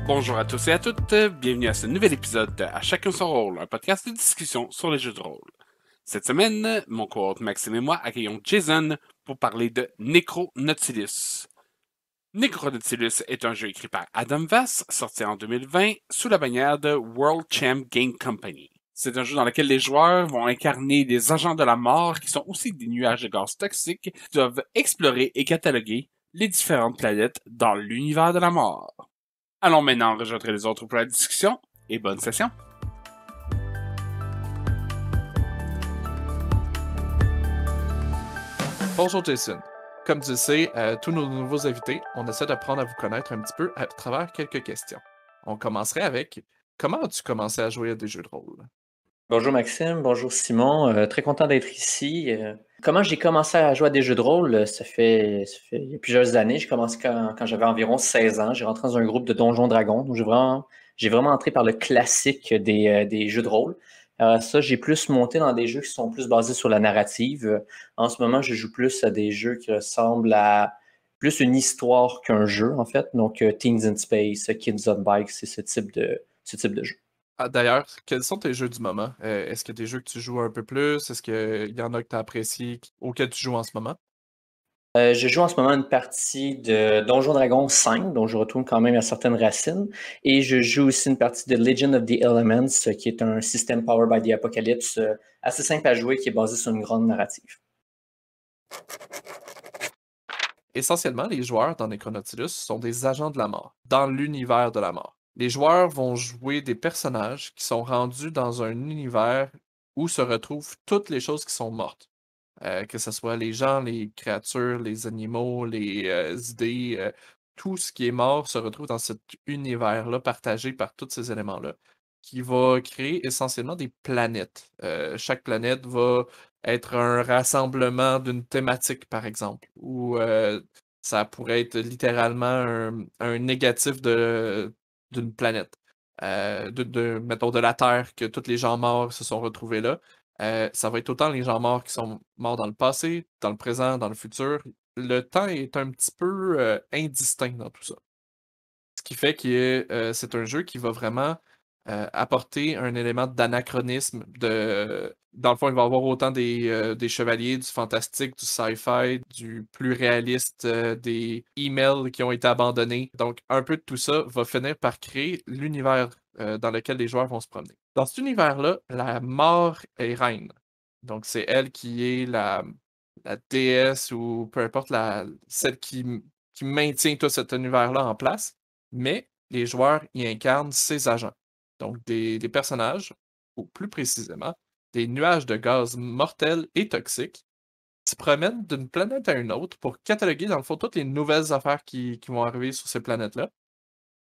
Bonjour à tous et à toutes, bienvenue à ce nouvel épisode de À chacun son rôle, un podcast de discussion sur les jeux de rôle. Cette semaine, mon co-hôte Maxime et moi accueillons Jason pour parler de Necronautilus. Necronautilus est un jeu écrit par Adam Vass, sorti en 2020 sous la bannière de World Champ Game Company. C'est un jeu dans lequel les joueurs vont incarner des agents de la mort qui sont aussi des nuages de gaz toxiques qui doivent explorer et cataloguer les différentes planètes dans l'univers de la mort. Allons maintenant rejoindre les autres pour la discussion et bonne session. Bonjour Jason. Comme tu le sais, tous nos nouveaux invités, on essaie d'apprendre à vous connaître un petit peu à travers quelques questions. On commencerait avec comment as-tu commencé à jouer à des jeux de rôle? Bonjour Maxime, bonjour Simon, très content d'être ici. Comment j'ai commencé à jouer à des jeux de rôle? Ça fait il y a plusieurs années. J'ai commencé quand j'avais environ 16 ans. J'ai rentré dans un groupe de Donjons Dragons. Donc j'ai vraiment entré par le classique des jeux de rôle. Ça, j'ai plus monté dans des jeux qui sont plus basés sur la narrative. En ce moment, je joue plus à des jeux qui ressemblent à plus une histoire qu'un jeu, en fait. Donc, Teens in Space, Kids on Bikes, c'est ce type de jeu. Ah, d'ailleurs, quels sont tes jeux du moment? Est-ce qu'il y a des jeux que tu joues un peu plus? Est-ce qu'il y en a que tu as apprécié, auxquels tu joues en ce moment? Je joue en ce moment une partie de Donjon Dragon 5, dont je retourne quand même à certaines racines. Et je joue aussi une partie de Legend of the Elements, qui est un système Powered by the Apocalypse assez simple à jouer, qui est basé sur une grande narrative. Essentiellement, les joueurs dans Necronautilus sont des agents de la mort, dans l'univers de la mort. Les joueurs vont jouer des personnages qui sont rendus dans un univers où se retrouvent toutes les choses qui sont mortes. Que ce soit les gens, les créatures, les animaux, les idées, tout ce qui est mort se retrouve dans cet univers-là partagé par tous ces éléments-là, qui va créer essentiellement des planètes. Chaque planète va être un rassemblement d'une thématique, par exemple, ou ça pourrait être littéralement un négatif d'une planète. Mettons de la Terre, que tous les gens morts se sont retrouvés là. Ça va être autant les gens morts qui sont morts dans le passé, dans le présent, dans le futur. Le temps est un petit peu indistinct dans tout ça. Ce qui fait que c'est un jeu qui va vraiment apporter un élément d'anachronisme. Dans le fond, il va y avoir autant des chevaliers, du fantastique, du sci-fi, du plus réaliste, des emails qui ont été abandonnés. Donc, un peu de tout ça va finir par créer l'univers dans lequel les joueurs vont se promener. Dans cet univers-là, la mort est reine. Donc, c'est elle qui est la déesse ou peu importe celle qui maintient tout cet univers-là en place. Mais les joueurs y incarnent ces agents. Donc, des personnages, ou plus précisément, des nuages de gaz mortels et toxiques, qui se promènent d'une planète à une autre pour cataloguer, dans le fond, toutes les nouvelles affaires qui vont arriver sur ces planètes-là,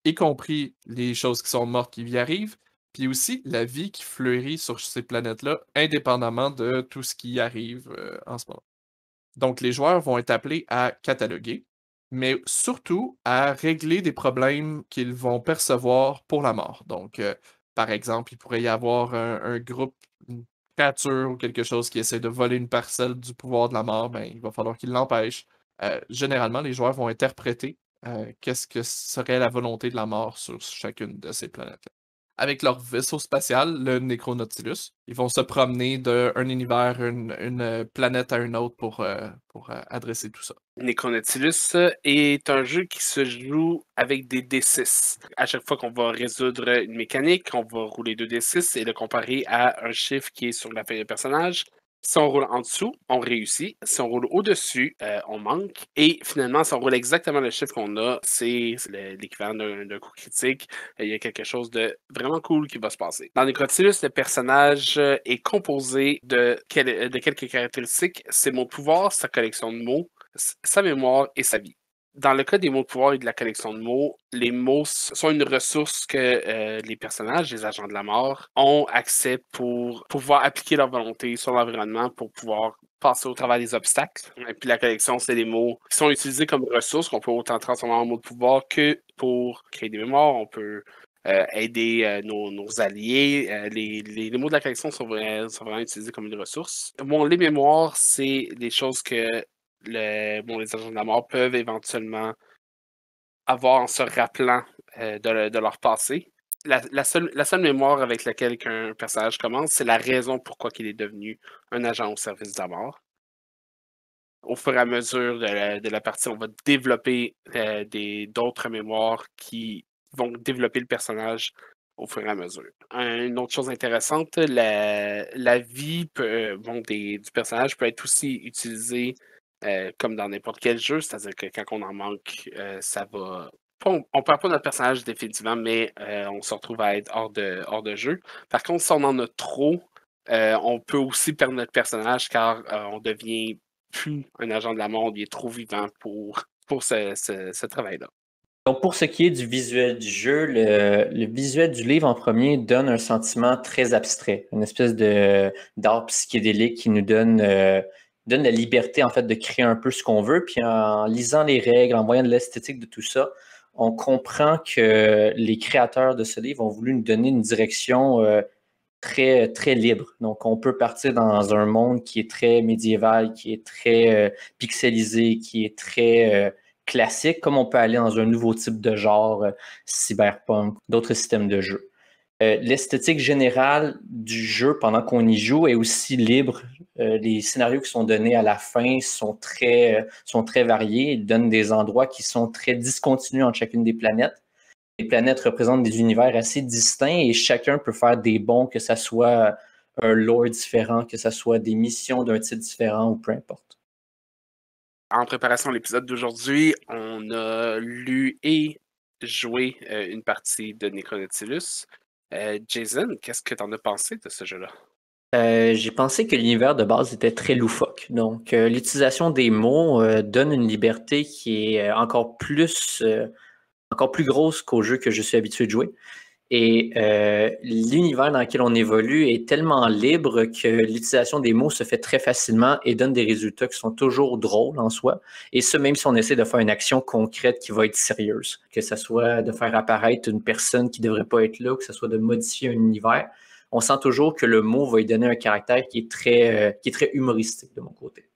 y compris les choses qui sont mortes qui y arrivent, puis aussi la vie qui fleurit sur ces planètes-là, indépendamment de tout ce qui arrive en ce moment. Donc, les joueurs vont être appelés à cataloguer, mais surtout à régler des problèmes qu'ils vont percevoir pour la mort. Donc, par exemple, il pourrait y avoir un groupe, une créature ou quelque chose qui essaie de voler une parcelle du pouvoir de la mort, ben, il va falloir qu'il l'empêche. Généralement, les joueurs vont interpréter qu'est-ce que serait la volonté de la mort sur chacune de ces planètes-là. Avec leur vaisseau spatial, le Necronautilus, ils vont se promener d'un univers, une planète à une autre pour adresser tout ça. Necronautilus est un jeu qui se joue avec des D6. À chaque fois qu'on va résoudre une mécanique, on va rouler 2 D6 et le comparer à un chiffre qui est sur la feuille de personnage. Si on roule en dessous, on réussit. Si on roule au-dessus, on manque. Et finalement, si on roule exactement le chiffre qu'on a, c'est l'équivalent d'un coup critique. Il y a quelque chose de vraiment cool qui va se passer. Dans Necrotilus, le personnage est composé de quelques caractéristiques. Ses mots de pouvoir, sa collection de mots, sa mémoire et sa vie. Dans le cas des mots de pouvoir et de la collection de mots, les mots sont une ressource que les personnages, les agents de la mort, ont accès pour pouvoir appliquer leur volonté sur l'environnement pour pouvoir passer au travers des obstacles. Et puis la collection, c'est des mots qui sont utilisés comme ressources qu'on peut autant transformer en mots de pouvoir que pour créer des mémoires. On peut aider nos alliés. Les mots de la collection sont vraiment utilisés comme une ressource. Bon, les mémoires, c'est des choses que les agents de la mort peuvent éventuellement avoir en se rappelant de leur passé. La seule mémoire avec laquelle qu'un personnage commence, c'est la raison pourquoi il est devenu un agent au service de la mort. Au fur et à mesure de la partie, on va développer d'autres mémoires qui vont développer le personnage au fur et à mesure. Une autre chose intéressante, la vie du personnage peut être aussi utilisée comme dans n'importe quel jeu, c'est-à-dire que quand on en manque, ça va. On perd pas notre personnage définitivement, mais on se retrouve à être hors de jeu. Par contre, si on en a trop, on peut aussi perdre notre personnage car on devient plus un agent de la mort, il est trop vivant pour ce travail-là. Donc, pour ce qui est du visuel du jeu, le visuel du livre en premier donne un sentiment très abstrait, une espèce d'art psychédélique qui nous donne la liberté en fait de créer un peu ce qu'on veut. Puis en lisant les règles, en voyant de l'esthétique de tout ça, on comprend que les créateurs de ce livre ont voulu nous donner une direction très, très libre. Donc, on peut partir dans un monde qui est très médiéval, qui est très pixelisé, qui est très classique, comme on peut aller dans un nouveau type de genre, cyberpunk, d'autres systèmes de jeu. L'esthétique générale du jeu pendant qu'on y joue est aussi libre. Les scénarios qui sont donnés à la fin sont très variés. Ils donnent des endroits qui sont très discontinus entre chacune des planètes. Les planètes représentent des univers assez distincts et chacun peut faire des bons, que ce soit un lore différent, que ce soit des missions d'un type différent ou peu importe. En préparation à l'épisode d'aujourd'hui, on a lu et joué une partie de Necronautilus. Jason, qu'est-ce que tu en as pensé de ce jeu-là? J'ai pensé que l'univers de base était très loufoque. Donc, l'utilisation des mots donne une liberté qui est encore plus grosse qu'au jeu que je suis habitué de jouer. Et l'univers dans lequel on évolue est tellement libre que l'utilisation des mots se fait très facilement et donne des résultats qui sont toujours drôles en soi. Et ce, même si on essaie de faire une action concrète qui va être sérieuse, que ce soit de faire apparaître une personne qui ne devrait pas être là, que ce soit de modifier un univers, on sent toujours que le mot va lui donner un caractère qui est très humoristique de mon côté.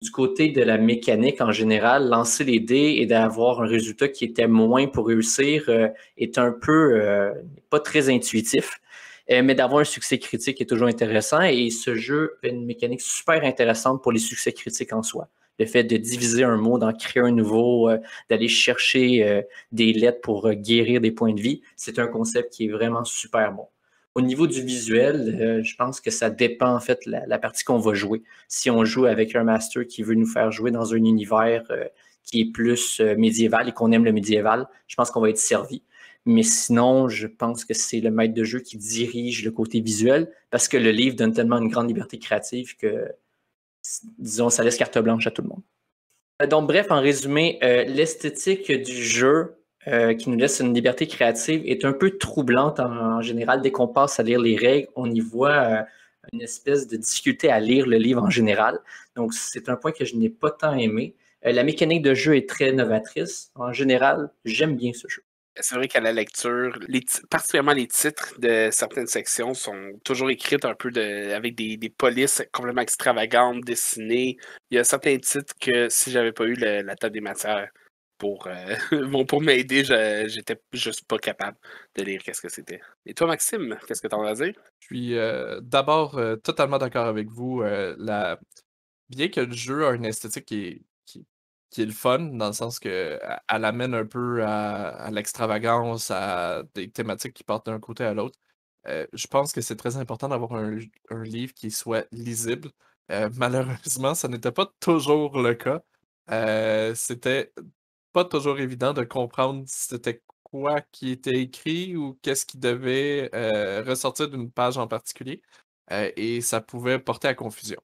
Du côté de la mécanique en général, lancer les dés et d'avoir un résultat qui était moins pour réussir est un peu pas très intuitif, mais d'avoir un succès critique est toujours intéressant et ce jeu a une mécanique super intéressante pour les succès critiques en soi. Le fait de diviser un mot, d'en créer un nouveau, d'aller chercher des lettres pour guérir des points de vie, c'est un concept qui est vraiment super bon. Au niveau du visuel, je pense que ça dépend en fait la partie qu'on va jouer. Si on joue avec un master qui veut nous faire jouer dans un univers qui est plus médiéval et qu'on aime le médiéval, je pense qu'on va être servi. Mais sinon, je pense que c'est le maître de jeu qui dirige le côté visuel parce que le livre donne tellement une grande liberté créative que, disons, ça laisse carte blanche à tout le monde. Donc, bref, en résumé, l'esthétique du jeu qui nous laisse une liberté créative est un peu troublante en général. Dès qu'on passe à lire les règles, on y voit une espèce de difficulté à lire le livre en général. Donc, c'est un point que je n'ai pas tant aimé. La mécanique de jeu est très novatrice. En général, j'aime bien ce jeu. C'est vrai qu'à la lecture, particulièrement les titres de certaines sections sont toujours écrites un peu avec des polices complètement extravagantes, dessinées. Il y a certains titres que si j'avais pas eu la table des matières pour, pour m'aider, j'étais juste pas capable de lire qu'est-ce que c'était. Et toi, Maxime, qu'est-ce que tu en as à dire? Je suis d'abord totalement d'accord avec vous. Bien que le jeu a une esthétique qui est le fun, dans le sens que elle amène un peu à l'extravagance, à des thématiques qui partent d'un côté à l'autre. Je pense que c'est très important d'avoir un livre qui soit lisible. Malheureusement, ça n'était pas toujours le cas. C'était pas toujours évident de comprendre c'était quoi qui était écrit ou qu'est-ce qui devait ressortir d'une page en particulier. Et ça pouvait porter à confusion.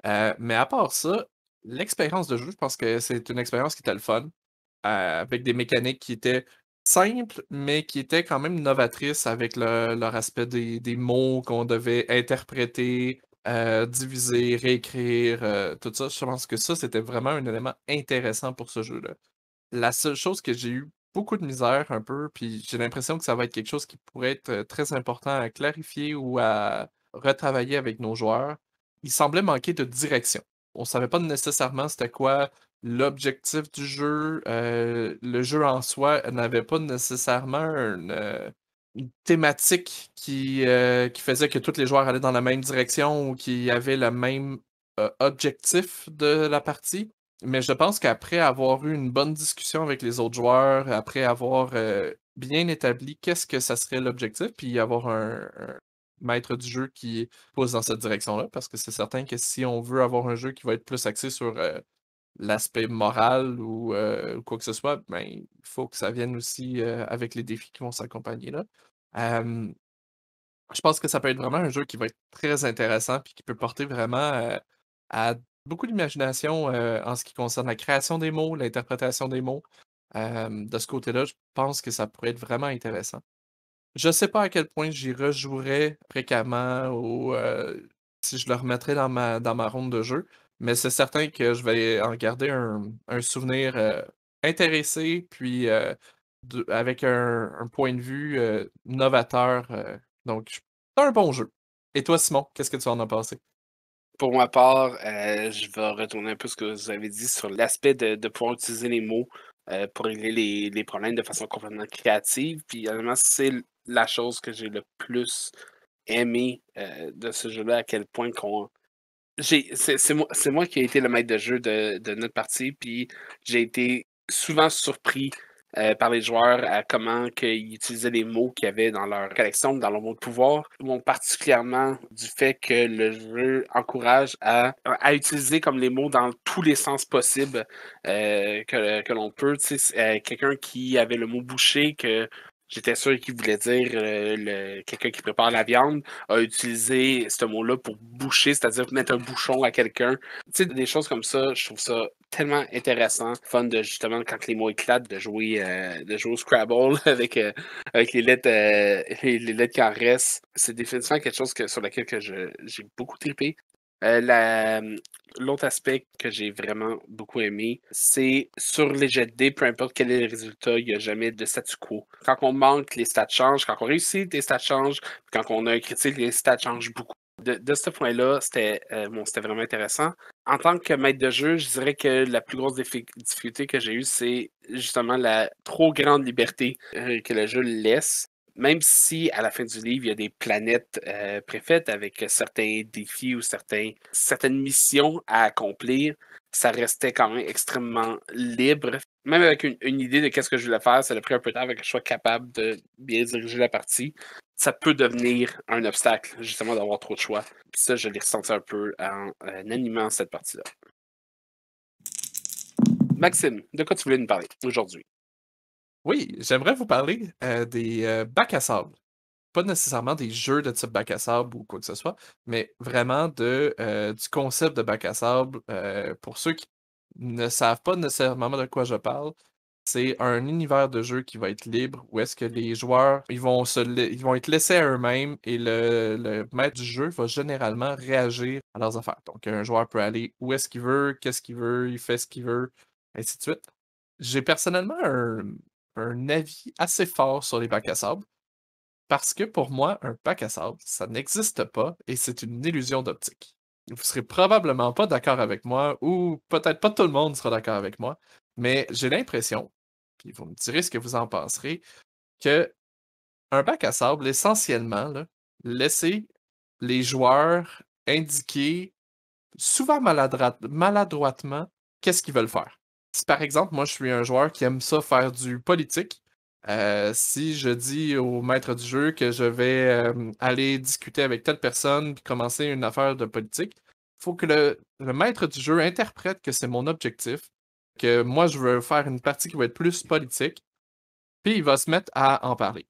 Mais à part ça, l'expérience de jeu, je pense que c'est une expérience qui était le fun, avec des mécaniques qui étaient simples, mais qui étaient quand même novatrices avec leur aspect des mots qu'on devait interpréter, diviser, réécrire, tout ça. Je pense que ça, c'était vraiment un élément intéressant pour ce jeu-là. La seule chose que j'ai eu beaucoup de misère un peu, puis j'ai l'impression que ça va être quelque chose qui pourrait être très important à clarifier ou à retravailler avec nos joueurs. Il semblait manquer de direction. On savait pas nécessairement c'était quoi l'objectif du jeu, le jeu en soi n'avait pas nécessairement une thématique qui faisait que tous les joueurs allaient dans la même direction ou qui avaient le même objectif de la partie. Mais je pense qu'après avoir eu une bonne discussion avec les autres joueurs, après avoir bien établi qu'est-ce que ça serait l'objectif, puis avoir un maître du jeu qui pousse dans cette direction-là, parce que c'est certain que si on veut avoir un jeu qui va être plus axé sur l'aspect moral ou quoi que ce soit, ben, il faut que ça vienne aussi avec les défis qui vont s'accompagner là. Euh, je pense que ça peut être vraiment un jeu qui va être très intéressant puis qui peut porter vraiment à beaucoup d'imagination en ce qui concerne la création des mots, l'interprétation des mots. De ce côté-là, je pense que ça pourrait être vraiment intéressant. Je sais pas à quel point j'y rejouerais fréquemment ou si je le remettrais dans ma ronde de jeu, mais c'est certain que je vais en garder un souvenir intéressé, puis avec un point de vue novateur. Donc, c'est un bon jeu. Et toi, Simon, qu'est-ce que tu en as pensé? Pour ma part, je vais retourner un peu ce que vous avez dit sur l'aspect de pouvoir utiliser les mots pour régler les problèmes de façon complètement créative. Puis, honnêtement, c'est la chose que j'ai le plus aimé de ce jeu-là, à quel point qu'on. C'est moi qui ai été le maître de jeu de notre partie, puis j'ai été souvent surpris par les joueurs à comment ils utilisaient les mots qu'il y avait dans leur collection, dans leur mot de pouvoir. Bon, particulièrement du fait que le jeu encourage à utiliser comme les mots dans tous les sens possibles que l'on peut. Tu sais, quelqu'un qui avait le mot boucher, que j'étais sûr qu'il voulait dire quelqu'un qui prépare la viande, a utilisé ce mot-là pour boucher, c'est-à-dire mettre un bouchon à quelqu'un. Tu sais, des choses comme ça, je trouve ça tellement intéressant, fun de justement quand les mots éclatent, de jouer au Scrabble avec les lettres qui en restent. C'est définitivement quelque chose sur lequel j'ai beaucoup trippé. L'autre aspect que j'ai vraiment beaucoup aimé, c'est sur les jets de dés, peu importe quel est le résultat, il n'y a jamais de statu quo. Quand on manque, les stats changent. Quand on réussit, les stats changent. Quand on a un critique, les stats changent beaucoup. De ce point-là, c'était vraiment intéressant. En tant que maître de jeu, je dirais que la plus grosse difficulté que j'ai eue, c'est justement la trop grande liberté que le jeu laisse. Même si à la fin du livre, il y a des planètes préfaites avec certains défis ou certaines missions à accomplir, ça restait quand même extrêmement libre. Même avec une idée de qu'est-ce que je voulais faire, ça a pris un peu de temps avec que je sois capable de bien diriger la partie. Ça peut devenir un obstacle, justement, d'avoir trop de choix. Puis ça, je l'ai ressenti un peu en animant cette partie-là. Maxime, de quoi tu voulais nous parler aujourd'hui? Oui, j'aimerais vous parler des bacs à sable. Pas nécessairement des jeux de type bac à sable ou quoi que ce soit, mais vraiment du concept de bac à sable. Pour ceux qui ne savent pas nécessairement de quoi je parle, c'est un univers de jeu qui va être libre, où est-ce que les joueurs ils vont être laissés à eux-mêmes et le maître du jeu va généralement réagir à leurs affaires. Donc un joueur peut aller où est-ce qu'il veut, qu'est-ce qu'il veut, il fait ce qu'il veut, ainsi de suite. J'ai personnellement un avis assez fort sur les bacs à sable. Parce que pour moi, un bac à sable, ça n'existe pas et c'est une illusion d'optique. Vous serez probablement pas d'accord avec moi, ou peut-être pas tout le monde sera d'accord avec moi, mais j'ai l'impression, puis vous me direz ce que vous en penserez, que un bac à sable, essentiellement, là, laisser les joueurs indiquer, souvent maladroitement, qu'est-ce qu'ils veulent faire. Si par exemple, moi je suis un joueur qui aime ça faire du politique, si je dis au maître du jeu que je vais aller discuter avec telle personne puis commencer une affaire de politique, il faut que le maître du jeu interprète que c'est mon objectif, que moi je veux faire une partie qui va être plus politique, puis il va se mettre à en parler.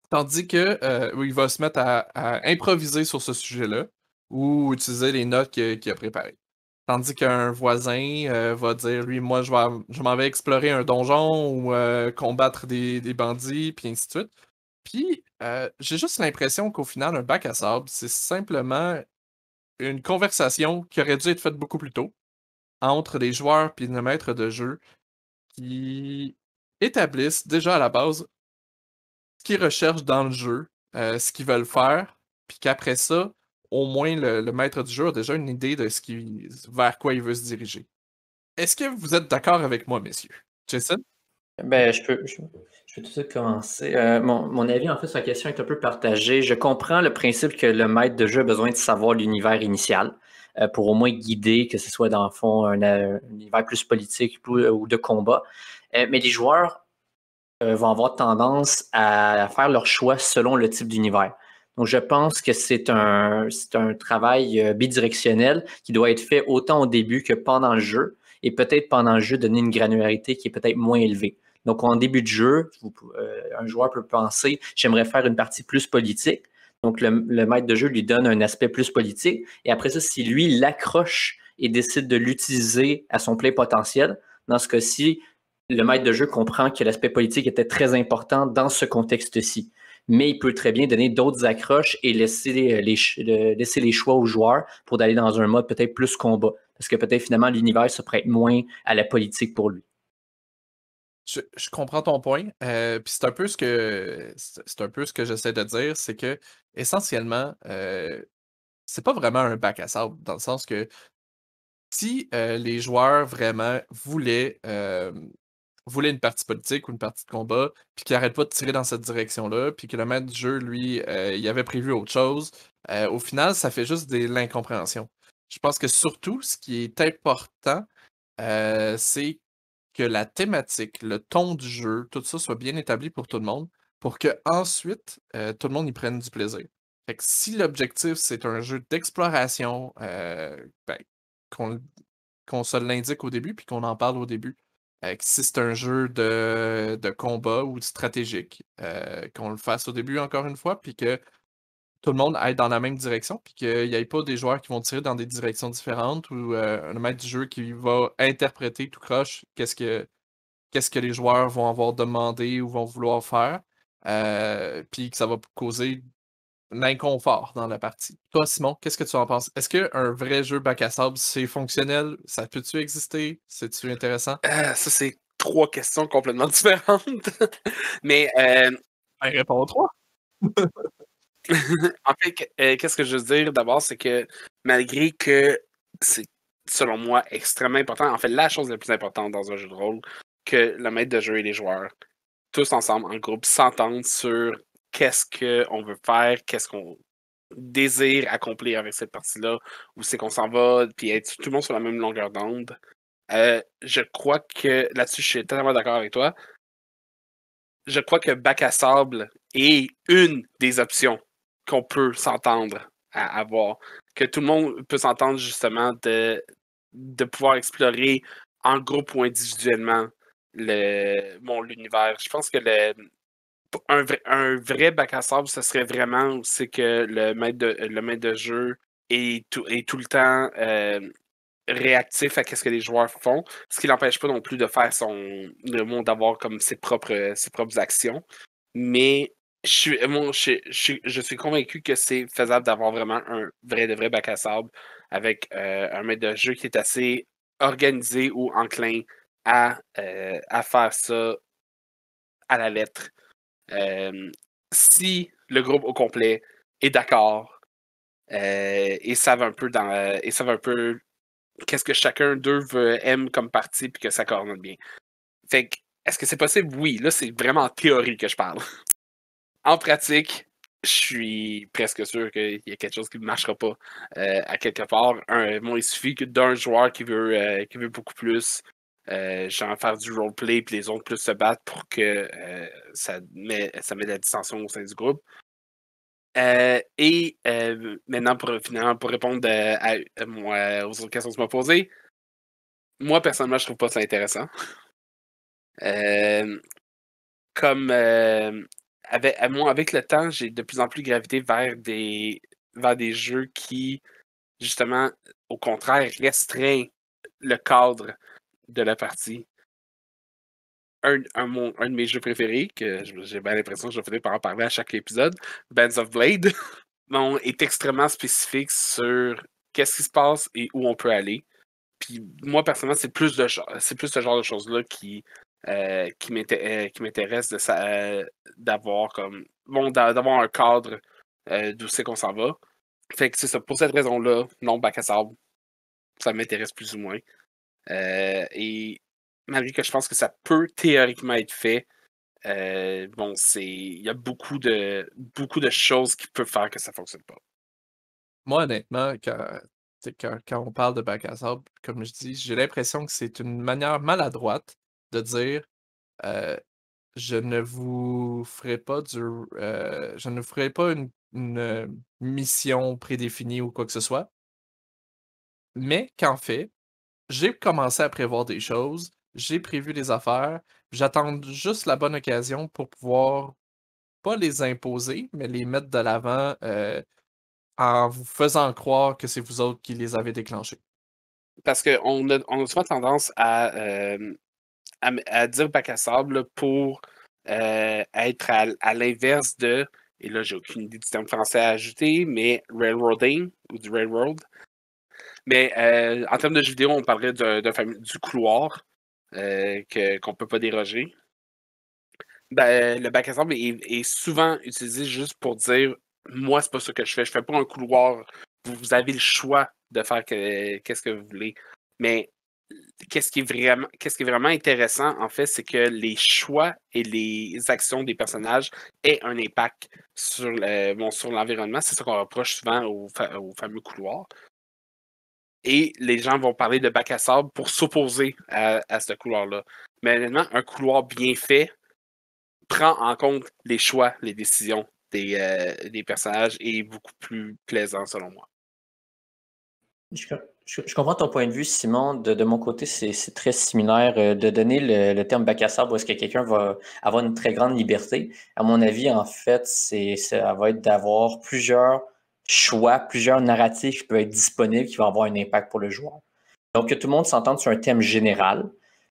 Tandis que il va se mettre à improviser sur ce sujet-là ou utiliser les notes qu'il a préparées. Tandis qu'un voisin va dire, lui, moi, je m'en vais explorer un donjon ou combattre des bandits, puis ainsi de suite. Puis, j'ai juste l'impression qu'au final, un bac à sable, c'est simplement une conversation qui aurait dû être faite beaucoup plus tôt entre les joueurs et le maître de jeu qui établissent déjà à la base ce qu'ils recherchent dans le jeu, ce qu'ils veulent faire, puis qu'après ça, au moins le maître du jeu a déjà une idée de vers quoi il veut se diriger. Est-ce que vous êtes d'accord avec moi, messieurs? Jason? Ben, je peux tout de suite commencer. Mon avis, en fait, sur la question est un peu partagé. Je comprends le principe que le maître de jeu a besoin de savoir l'univers initial pour au moins guider, que ce soit dans le fond un univers plus politique ou de combat. Mais les joueurs vont avoir tendance à faire leur choix selon le type d'univers. Donc, je pense que c'est un travail bidirectionnel qui doit être fait autant au début que pendant le jeu, et peut-être pendant le jeu donner une granularité qui est peut-être moins élevée. Donc, en début de jeu, un joueur peut penser, j'aimerais faire une partie plus politique. Donc, le maître de jeu lui donne un aspect plus politique. Et après ça, si lui l'accroche et décide de l'utiliser à son plein potentiel, dans ce cas-ci, le maître de jeu comprend que l'aspect politique était très important dans ce contexte-ci. Mais il peut très bien donner d'autres accroches et laisser les choix aux joueurs pour aller dans un mode peut-être plus combat. Parce que peut-être finalement l'univers se prête moins à la politique pour lui. Je comprends ton point. Puis c'est un peu ce que j'essaie de dire, c'est que essentiellement, c'est pas vraiment un bac à sable, dans le sens que si les joueurs vraiment voulaient une partie politique ou une partie de combat, puis qu'ils n'arrêtent pas de tirer dans cette direction-là, puis que le maître du jeu, lui, il avait prévu autre chose, au final, ça fait juste de l'incompréhension. Je pense que surtout, ce qui est important, c'est que la thématique, le ton du jeu, tout ça soit bien établi pour tout le monde, pour que ensuite tout le monde y prenne du plaisir. Fait que si l'objectif, c'est un jeu d'exploration, ben, qu'on qu'on se l'indique au début, puis qu'on en parle au début. Que si c'est un jeu de combat ou de stratégique, qu'on le fasse au début encore une fois, puis que tout le monde aille dans la même direction, puis qu'il n'y ait pas des joueurs qui vont tirer dans des directions différentes ou un maître du jeu qui va interpréter tout croche qu'est-ce que les joueurs vont avoir demandé ou vont vouloir faire, puis que ça va causer l'inconfort dans la partie. Toi, Simon, qu'est-ce que tu en penses? Est-ce qu'un vrai jeu bac à sable, c'est fonctionnel? Ça peut-tu exister? C'est-tu intéressant? Ça, c'est 3 questions complètement différentes. Mais Ben, réponds 3. en fait, qu'est-ce que je veux dire d'abord, c'est que malgré que c'est, selon moi, extrêmement important, en fait, la chose la plus importante dans un jeu de rôle, que le maître de jeu et les joueurs, tous ensemble, en groupe, s'entendent sur qu'est-ce qu'on veut faire, qu'est-ce qu'on désire accomplir avec cette partie-là, où c'est qu'on s'en va, puis être tout le monde sur la même longueur d'onde. Je crois que là-dessus, je suis totalement d'accord avec toi. Je crois que bac à sable est une des options qu'on peut s'entendre à avoir. Que tout le monde peut s'entendre justement de pouvoir explorer en groupe ou individuellement l'univers. Je pense que un vrai bac à sable, ce serait vraiment aussi que le maître de jeu est tout le temps réactif à ce que les joueurs font, ce qui l'empêche pas non plus de faire le monde d'avoir comme ses propres actions. Mais je suis convaincu que c'est faisable d'avoir vraiment un vrai de vrai bac à sable avec un maître de jeu qui est assez organisé ou enclin à faire ça à la lettre. Si le groupe au complet est d'accord et savent un peu qu'est-ce que chacun d'eux aime comme partie puis que ça coordonne bien. Fait que, est-ce que c'est possible? Oui. Là, c'est vraiment en théorie que je parle. En pratique, je suis presque sûr qu'il y a quelque chose qui ne marchera pas à quelque part. Il suffit d'un joueur qui veut beaucoup plus genre faire du roleplay puis les autres plus se battre pour que ça met de la dissension au sein du groupe. Maintenant, pour répondre aux autres questions que tu m'as posées, moi, personnellement, je trouve pas ça intéressant. Euh, comme avec le temps, j'ai de plus en plus gravité vers des jeux qui, justement, au contraire, restreignent le cadre de la partie. Un de mes jeux préférés, que j'ai bien l'impression que je vais finir par en parler à chaque épisode, Bands of Blade, est extrêmement spécifique sur qu'est-ce qui se passe et où on peut aller. Puis moi, personnellement, c'est plus ce genre de choses-là qui m'intéresse d'avoir d'avoir un cadre d'où c'est qu'on s'en va. Fait que c'est ça. Pour cette raison-là, non, bac à sable, ça m'intéresse plus ou moins. Et malgré que je pense que ça peut théoriquement être fait, bon, il y a beaucoup de choses qui peuvent faire que ça fonctionne pas. Moi, honnêtement, quand on parle de bac à sable, comme je dis, j'ai l'impression que c'est une manière maladroite de dire je ne vous ferai pas je ne ferai pas une mission prédéfinie ou quoi que ce soit. Mais qu'en fait, j'ai commencé à prévoir des choses, j'ai prévu des affaires, j'attends juste la bonne occasion pour pouvoir pas les imposer, mais les mettre de l'avant en vous faisant croire que c'est vous autres qui les avez déclenchés. Parce qu'on a souvent tendance à dire bac à sable là, pour être à l'inverse de, et là j'ai aucune idée du terme français à ajouter, mais railroading ou du railroad. Mais en termes de jeux vidéo, on parlerait du couloir qu'on ne peut pas déroger. Ben, le bac à sable est souvent utilisé juste pour dire moi, c'est pas ça que je fais. Je fais pas un couloir. Vous avez le choix de faire qu'est-ce que vous voulez. Mais qu'est-ce qui est vraiment intéressant, en fait, c'est que les choix et les actions des personnages aient un impact sur l'environnement. C'est ça qu'on reproche souvent au fameux couloir. Et les gens vont parler de bac à sable pour s'opposer à ce couloir-là. Mais honnêtement, un couloir bien fait prend en compte les choix, les décisions des personnages et est beaucoup plus plaisant selon moi. Je comprends ton point de vue, Simon. De mon côté, c'est très similaire. De donner le terme bac à sable où est-ce que quelqu'un va avoir une très grande liberté. À mon avis, en fait, ça va être d'avoir plusieurs choix, plusieurs narratifs qui peuvent être disponibles qui vont avoir un impact pour le joueur. Donc, que tout le monde s'entende sur un thème général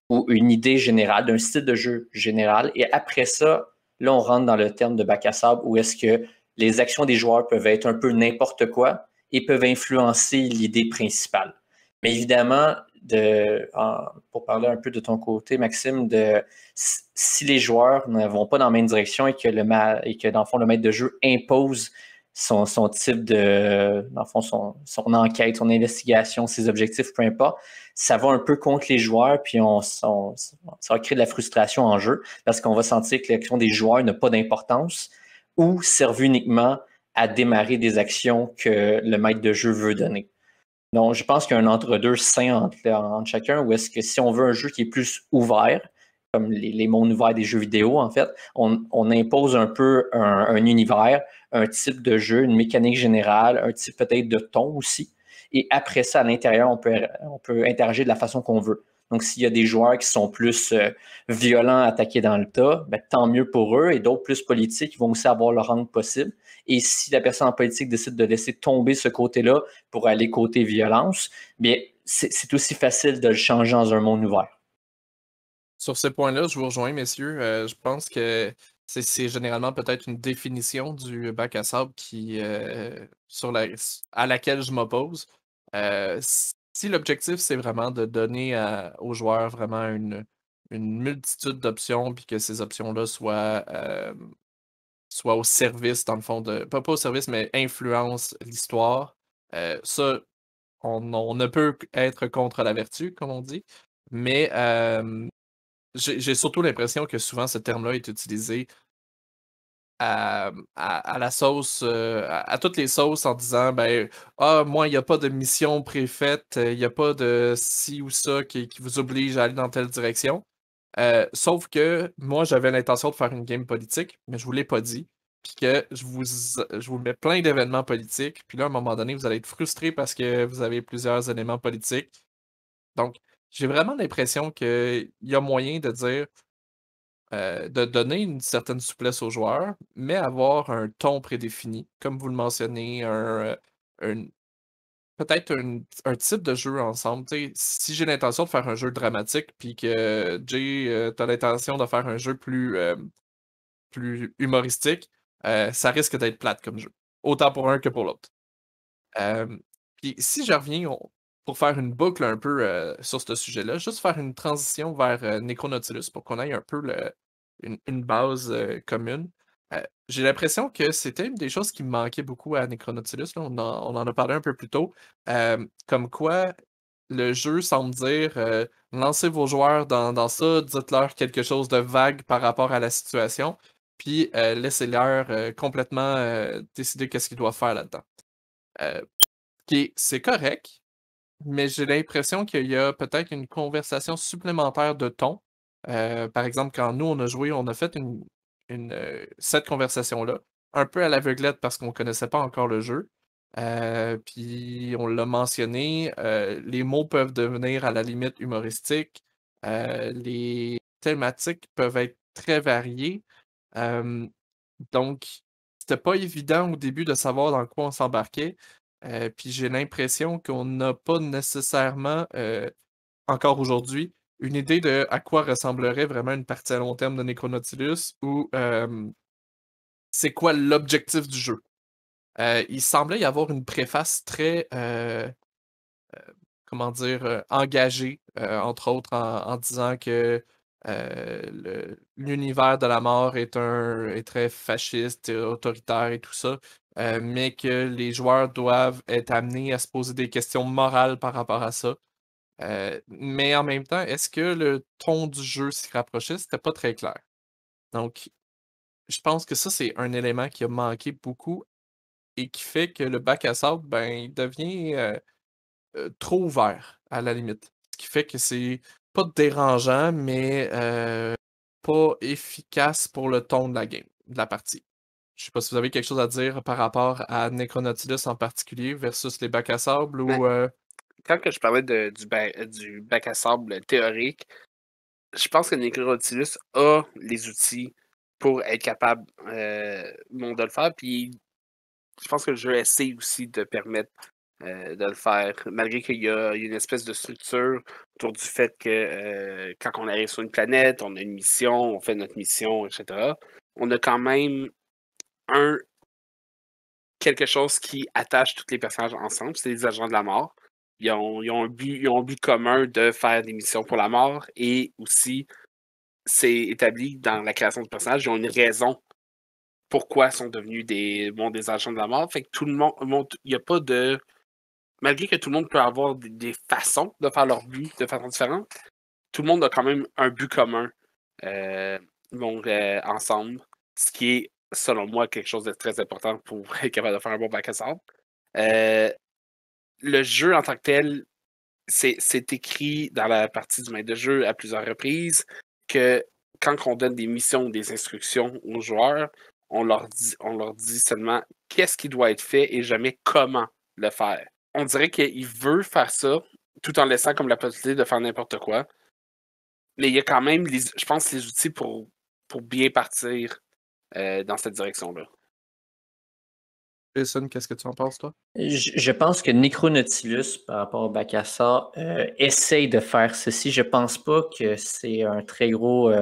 ou une idée générale, d'un style de jeu général. Et après ça, là, on rentre dans le terme de bac à sable où est-ce que les actions des joueurs peuvent être un peu n'importe quoi et peuvent influencer l'idée principale. Mais évidemment, pour parler un peu de ton côté, Maxime, si les joueurs ne vont pas dans la même direction et que dans le fond, le maître de jeu impose son type dans le fond, son enquête, son investigation, ses objectifs, peu importe, ça va un peu contre les joueurs, puis ça va créer de la frustration en jeu parce qu'on va sentir que l'action des joueurs n'a pas d'importance ou servent uniquement à démarrer des actions que le maître de jeu veut donner. Donc, je pense qu'il y a un entre-deux sain entre chacun, où est-ce que si on veut un jeu qui est plus ouvert, comme les mondes ouverts des jeux vidéo, en fait, on impose un peu un univers, un type de jeu, une mécanique générale, un type peut-être de ton aussi. Et après ça, à l'intérieur, on peut interagir de la façon qu'on veut. Donc, s'il y a des joueurs qui sont plus violents, attaqués dans le tas, ben, tant mieux pour eux. Et d'autres plus politiques, ils vont aussi avoir leur rang possible. Et si la personne en politique décide de laisser tomber ce côté-là pour aller côté violence, bien, c'est aussi facile de le changer dans un monde ouvert. Sur ce point-là, je vous rejoins, messieurs. Je pense que c'est généralement peut-être une définition du bac à sable à laquelle je m'oppose. Si l'objectif, c'est vraiment de donner aux joueurs vraiment une multitude d'options, puis que ces options-là soient au service, dans le fond, pas au service, mais influencent l'histoire, ça, on ne peut être contre la vertu, comme on dit. Mais j'ai surtout l'impression que souvent ce terme-là est utilisé à la sauce, à toutes les sauces en disant ben ah, moi, il n'y a pas de mission préfaite, il n'y a pas de ci ou ça qui vous oblige à aller dans telle direction. Sauf que moi, j'avais l'intention de faire une game politique, mais je ne vous l'ai pas dit. Puis que je vous mets plein d'événements politiques. Puis là, à un moment donné, vous allez être frustré parce que vous avez plusieurs éléments politiques. Donc, j'ai vraiment l'impression qu'il y a moyen de dire de donner une certaine souplesse aux joueurs, mais avoir un ton prédéfini, comme vous le mentionnez, peut-être un type de jeu ensemble. Tu sais, si j'ai l'intention de faire un jeu dramatique, puis que Jay, t'as l'intention de faire un jeu plus humoristique, ça risque d'être plate comme jeu. Autant pour un que pour l'autre. Euh, Puis si je reviens pour faire une boucle un peu sur ce sujet-là, juste faire une transition vers Necronautilus pour qu'on ait un peu une base commune. J'ai l'impression que c'était une des choses qui me manquait beaucoup à Necronautilus. Là. On en a parlé un peu plus tôt. Comme quoi, le jeu semble dire lancez vos joueurs dans ça, dites-leur quelque chose de vague par rapport à la situation, puis laissez-leur complètement décider qu'est-ce qu'ils doivent faire là-dedans. C'est correct, mais j'ai l'impression qu'il y a peut-être une conversation supplémentaire de ton. Par exemple, quand nous, on a joué, on a fait cette conversation-là, un peu à l'aveuglette parce qu'on ne connaissait pas encore le jeu. Puis on l'a mentionné, les mots peuvent devenir à la limite humoristiques. Les thématiques peuvent être très variées. Donc, c'était pas évident au début de savoir dans quoi on s'embarquait. Puis j'ai l'impression qu'on n'a pas nécessairement, encore aujourd'hui, une idée de à quoi ressemblerait vraiment une partie à long terme de Necronautilus ou c'est quoi l'objectif du jeu. Il semblait y avoir une préface très, comment dire, engagée, entre autres en disant que l'univers de la mort est très fasciste, et autoritaire et tout ça, mais que les joueurs doivent être amenés à se poser des questions morales par rapport à ça. Mais en même temps, est-ce que le ton du jeu s'y rapprochait? C'était pas très clair. Donc, je pense que ça, c'est un élément qui a manqué beaucoup et qui fait que le bac à sable, ben, il devient trop ouvert, à la limite. Ce qui fait que c'est pas dérangeant, mais pas efficace pour le ton de la game, de la partie. Je sais pas si vous avez quelque chose à dire par rapport à Necronautilus en particulier versus les bacs à sable Mais ou. quand que je parlais du bac à sable théorique, je pense que Necronautilus a les outils pour être capable de le faire. Puis je pense que le jeu essaie aussi de permettre de le faire, malgré qu'il y a une espèce de structure autour du fait que quand on arrive sur une planète, on a une mission, on fait notre mission, etc. On a quand même quelque chose qui attache tous les personnages ensemble, c'est les agents de la mort. Ils ont un but commun de faire des missions pour la mort et aussi c'est établi dans la création du personnage. Ils ont une raison pourquoi ils sont devenus des agents de la mort. Fait que tout le monde il n'y a pas de. Malgré que tout le monde peut avoir des façons de faire leur but de façon différente, tout le monde a quand même un but commun euh, ensemble. Ce qui est, selon moi, quelque chose de très important pour être capable de faire un bon bac à sable. Le jeu en tant que tel, c'est écrit dans la partie du maître de jeu à plusieurs reprises que quand on donne des missions ou des instructions aux joueurs, on leur dit seulement qu'est-ce qui doit être fait et jamais comment le faire. On dirait qu'il veut faire ça tout en laissant comme la possibilité de faire n'importe quoi. Mais il y a quand même, je pense, les outils pour bien partir dans cette direction-là. Jason, qu'est-ce que tu en penses, toi? Je pense que Necronautilus, par rapport au Bacassa, essaye de faire ceci. Je pense pas que c'est un très gros,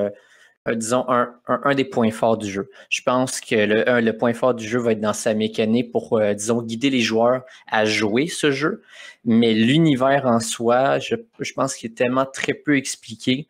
disons, un des points forts du jeu. Je pense que le point fort du jeu va être dans sa mécanique pour, disons, guider les joueurs à jouer ce jeu. Mais l'univers en soi, je pense qu'il est tellement très peu expliqué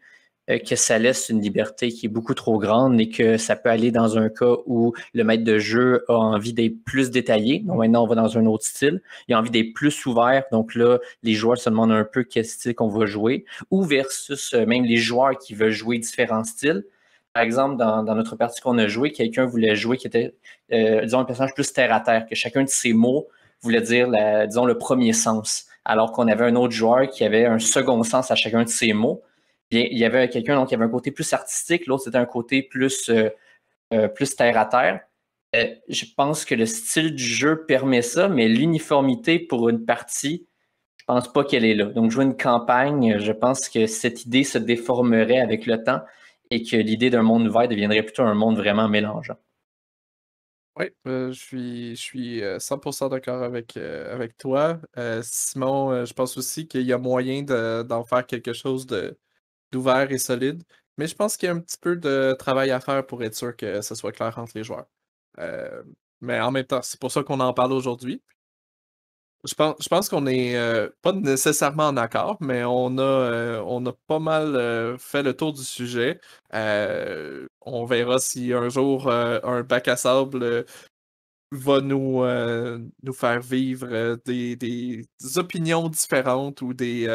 que ça laisse une liberté qui est beaucoup trop grande et que ça peut aller dans un cas où le maître de jeu a envie d'être plus détaillé. Donc maintenant, on va dans un autre style. Il a envie d'être plus ouvert. Donc là, les joueurs se demandent un peu quel style qu'on va jouer. Ou versus même les joueurs qui veulent jouer différents styles. Par exemple, dans notre partie qu'on a joué, quelqu'un voulait jouer qui était, disons, un personnage plus terre-à-terre, que chacun de ses mots voulait dire, disons, le premier sens. Alors qu'on avait un autre joueur qui avait un second sens à chacun de ses mots. Il y avait quelqu'un donc qui avait un côté plus artistique, l'autre c'était un côté plus terre à terre. Je pense que le style du jeu permet ça, mais l'uniformité pour une partie, je pense pas qu'elle est là. Donc jouer une campagne, je pense que cette idée se déformerait avec le temps et que l'idée d'un monde ouvert deviendrait plutôt un monde vraiment mélangeant. Oui, je suis 100% d'accord avec toi. Simon, je pense aussi qu'il y a moyen d'en faire quelque chose d'ouvert et solide, mais je pense qu'il y a un petit peu de travail à faire pour être sûr que ce soit clair entre les joueurs. Euh, mais en même temps, c'est pour ça qu'on en parle aujourd'hui. Je pense qu'on est pas nécessairement en accord, mais on a pas mal fait le tour du sujet. On verra si un jour un bac à sable va nous faire vivre des opinions différentes ou des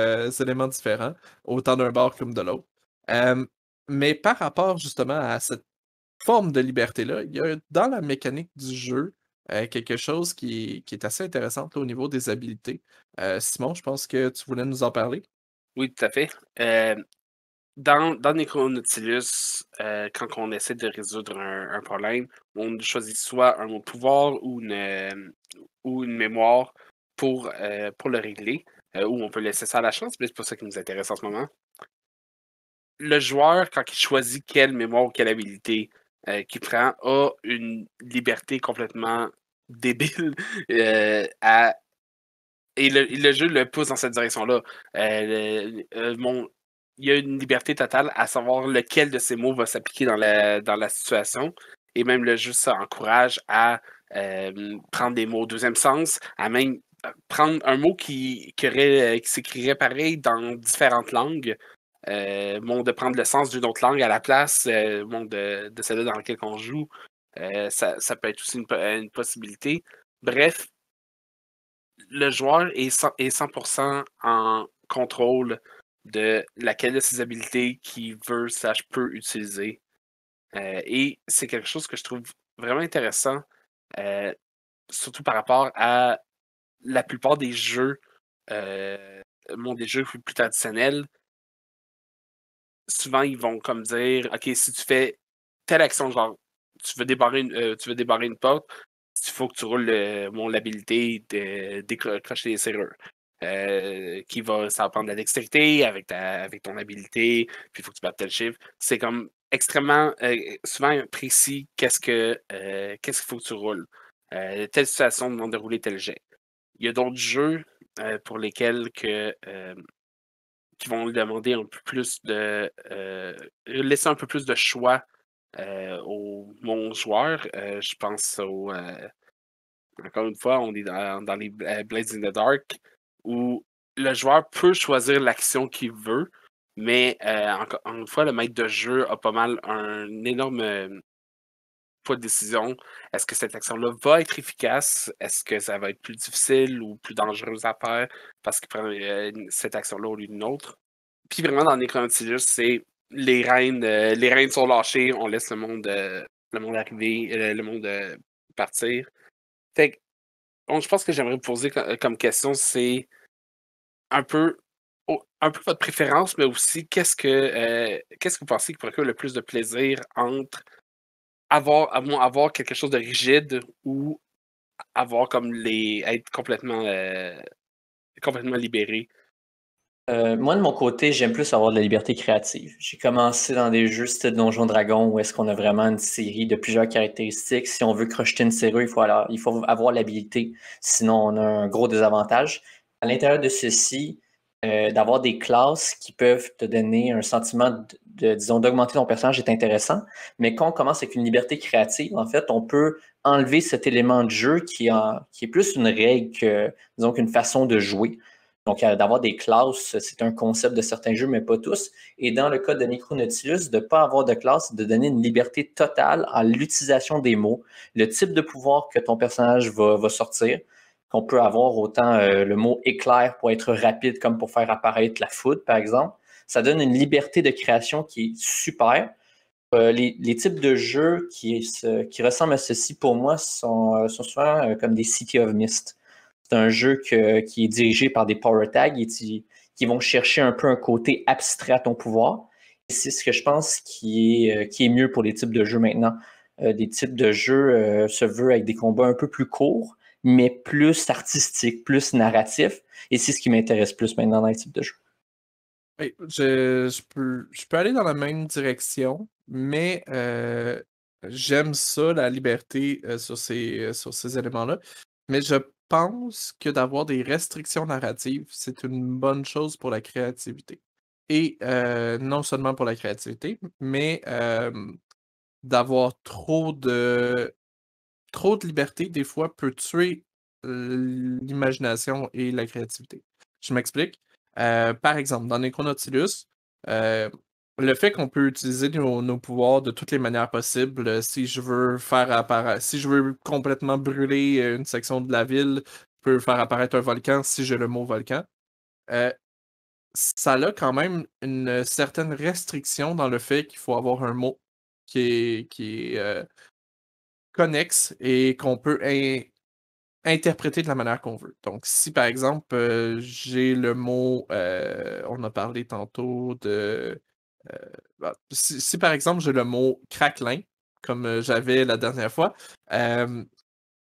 éléments différents, autant d'un bord comme de l'autre. Mais par rapport justement à cette forme de liberté-là, il y a dans la mécanique du jeu quelque chose qui est assez intéressant là, au niveau des habilités. Simon, je pense que tu voulais nous en parler. Oui, tout à fait. Dans Necronautilus, quand on essaie de résoudre un problème, on choisit soit un mot de pouvoir ou une mémoire pour le régler, ou on peut laisser ça à la chance, mais c'est pas ça qui nous intéresse en ce moment. Le joueur, quand il choisit quelle mémoire ou quelle habilité qu'il prend, a une liberté complètement débile et le jeu le pousse dans cette direction-là. Il y a une liberté totale à savoir lequel de ces mots va s'appliquer dans la situation. Et même le jeu, ça encourage à prendre des mots au deuxième sens, à même prendre un mot qui s'écrirait pareil dans différentes langues. De prendre le sens d'une autre langue à la place, de celle dans laquelle on joue. Ça peut être aussi une possibilité. Bref, le joueur est 100% en contrôle de laquelle de ses habilités qu'il veut, peut utiliser. Et c'est quelque chose que je trouve vraiment intéressant, euh, surtout par rapport à la plupart des jeux, des jeux plus traditionnels. Souvent, ils vont comme dire, OK, si tu fais telle action, genre, tu veux débarrer une porte, il faut que tu roules l'habilité de décrocher les serrures. Ça va prendre de la dextérité avec ton habilité, puis il faut que tu battes tel chiffre. C'est comme extrêmement, souvent précis qu'est-ce qu'il faut que tu roules. Telle situation demande de rouler tel jet. Il y a d'autres jeux pour lesquels qui vont lui demander un peu plus laisser un peu plus de choix aux mon joueur. Je pense encore une fois, on est dans les Blades in the Dark, où le joueur peut choisir l'action qu'il veut, mais encore une fois, le maître de jeu a pas mal un énorme poids de décision. Est-ce que cette action-là va être efficace? Est-ce que ça va être plus difficile ou plus dangereux à faire parce qu'il prend cette action-là au lieu d'une autre? Puis vraiment, dans Necronautilus, c'est les reines sont lâchées, on laisse le monde arriver, le monde partir. Fait que, je pense que j'aimerais vous poser comme question, c'est un peu, un peu votre préférence, mais aussi qu'est-ce que vous pensez qui pourrait faire le plus de plaisir entre avoir quelque chose de rigide ou avoir comme être complètement libéré. Moi, de mon côté, j'aime plus avoir de la liberté créative. J'ai commencé dans des jeux style Donjon Dragon où est-ce qu'on a vraiment une série de plusieurs caractéristiques. Si on veut crocheter une serrure, il faut avoir l'habilité. Sinon, on a un gros désavantage. À l'intérieur de ceci, d'avoir des classes qui peuvent te donner un sentiment disons, d'augmenter ton personnage est intéressant. Mais quand on commence avec une liberté créative, en fait, on peut enlever cet élément de jeu qui est plus une règle disons, qu'une façon de jouer. Donc, d'avoir des classes, c'est un concept de certains jeux, mais pas tous. Et dans le cas de Necronautilus, de ne pas avoir de classe, de donner une liberté totale à l'utilisation des mots, le type de pouvoir que ton personnage va sortir, qu'on peut avoir autant le mot éclair pour être rapide comme pour faire apparaître la foudre, par exemple. Ça donne une liberté de création qui est super. Les types de jeux qui ressemblent à ceci, pour moi, sont souvent comme des City of Mist. C'est un jeu qui est dirigé par des power tags et qui vont chercher un peu un côté abstrait à ton pouvoir. Et c'est ce que je pense qui est mieux pour les types de jeux maintenant. Des types de jeux se veulent avec des combats un peu plus courts, mais plus artistiques, plus narratifs. Et c'est ce qui m'intéresse plus maintenant dans les types de jeux. Oui, je peux aller dans la même direction, mais j'aime ça, la liberté sur ces éléments-là. Mais je pense que d'avoir des restrictions narratives, c'est une bonne chose pour la créativité. Et non seulement pour la créativité, mais d'avoir trop de liberté, des fois, peut tuer l'imagination et la créativité. Je m'explique. Par exemple, dans Necronautilus, le fait qu'on peut utiliser nos pouvoirs de toutes les manières possibles, si je veux si je veux complètement brûler une section de la ville, je peux faire apparaître un volcan si j'ai le mot volcan. Ça a quand même une certaine restriction dans le fait qu'il faut avoir un mot qui est connexe et qu'on peut interpréter de la manière qu'on veut. Donc, si par exemple, j'ai le mot, on a parlé tantôt de. Si par exemple j'ai le mot craquelin, comme j'avais la dernière fois,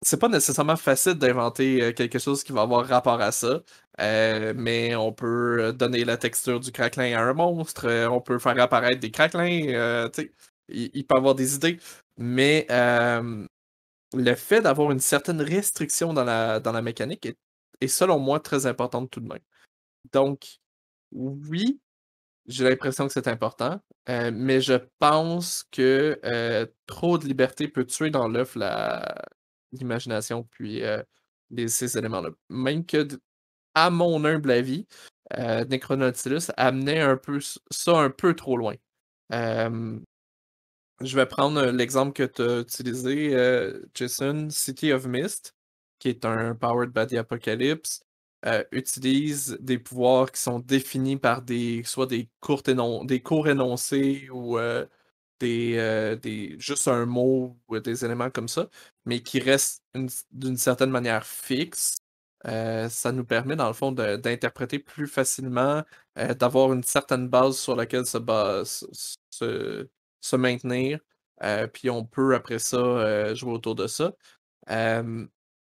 c'est pas nécessairement facile d'inventer quelque chose qui va avoir rapport à ça, mais on peut donner la texture du craquelin à un monstre, on peut faire apparaître des craquelins, tu sais, il peut avoir des idées, mais le fait d'avoir une certaine restriction dans la mécanique est selon moi très importante tout de même. Donc, oui, j'ai l'impression que c'est important, mais je pense que trop de liberté peut tuer dans l'œuf l'imagination puis ces éléments-là. Même que, à mon humble avis, Necronautilus amenait un peu ça un peu trop loin. Je vais prendre l'exemple que tu as utilisé, Jason, City of Mist, qui est un Powered by the Apocalypse, utilise des pouvoirs qui sont définis par soit des courts énoncés ou juste un mot ou des éléments comme ça, mais qui restent d'une certaine manière fixe. Ça nous permet, dans le fond, d'interpréter plus facilement, d'avoir une certaine base sur laquelle se maintenir. Puis on peut, après ça, jouer autour de ça.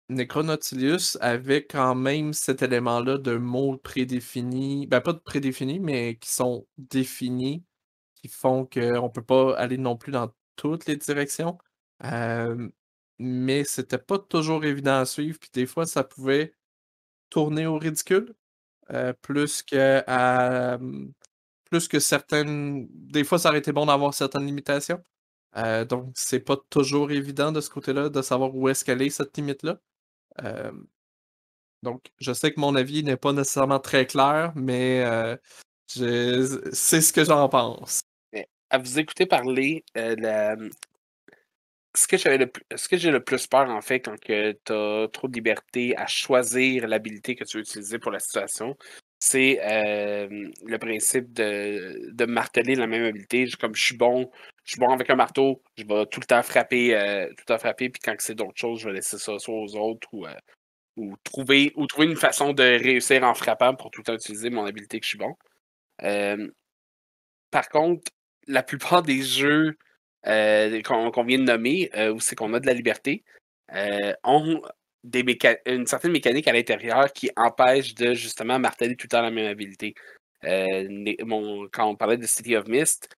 Necronautilus avait quand même cet élément-là de mots prédéfinis, ben pas de prédéfinis, mais qui sont définis, qui font qu'on peut pas aller non plus dans toutes les directions. Mais c'était pas toujours évident à suivre, puis des fois ça pouvait tourner au ridicule, plus que certaines. Des fois, ça aurait été bon d'avoir certaines limitations. Donc, c'est pas toujours évident de ce côté-là de savoir où est-ce qu'elle est, cette limite-là. Donc, je sais que mon avis n'est pas nécessairement très clair, mais c'est ce que j'en pense. À vous écouter parler, ce que j'ai le plus peur, en fait, quand tu as trop de liberté à choisir l'habilité que tu veux utiliser pour la situation, c'est le principe de marteler la même habilité. Comme je suis bon avec un marteau, je vais tout le temps frapper, puis quand c'est d'autres choses, je vais laisser ça soit aux autres ou trouver une façon de réussir en frappant pour tout le temps utiliser mon habilité que je suis bon. Par contre, la plupart des jeux qu'on vient de nommer, où c'est qu'on a de la liberté, ont une certaine mécanique à l'intérieur qui empêche de justement marteler tout le temps la même habilité. Quand on parlait de City of Mist,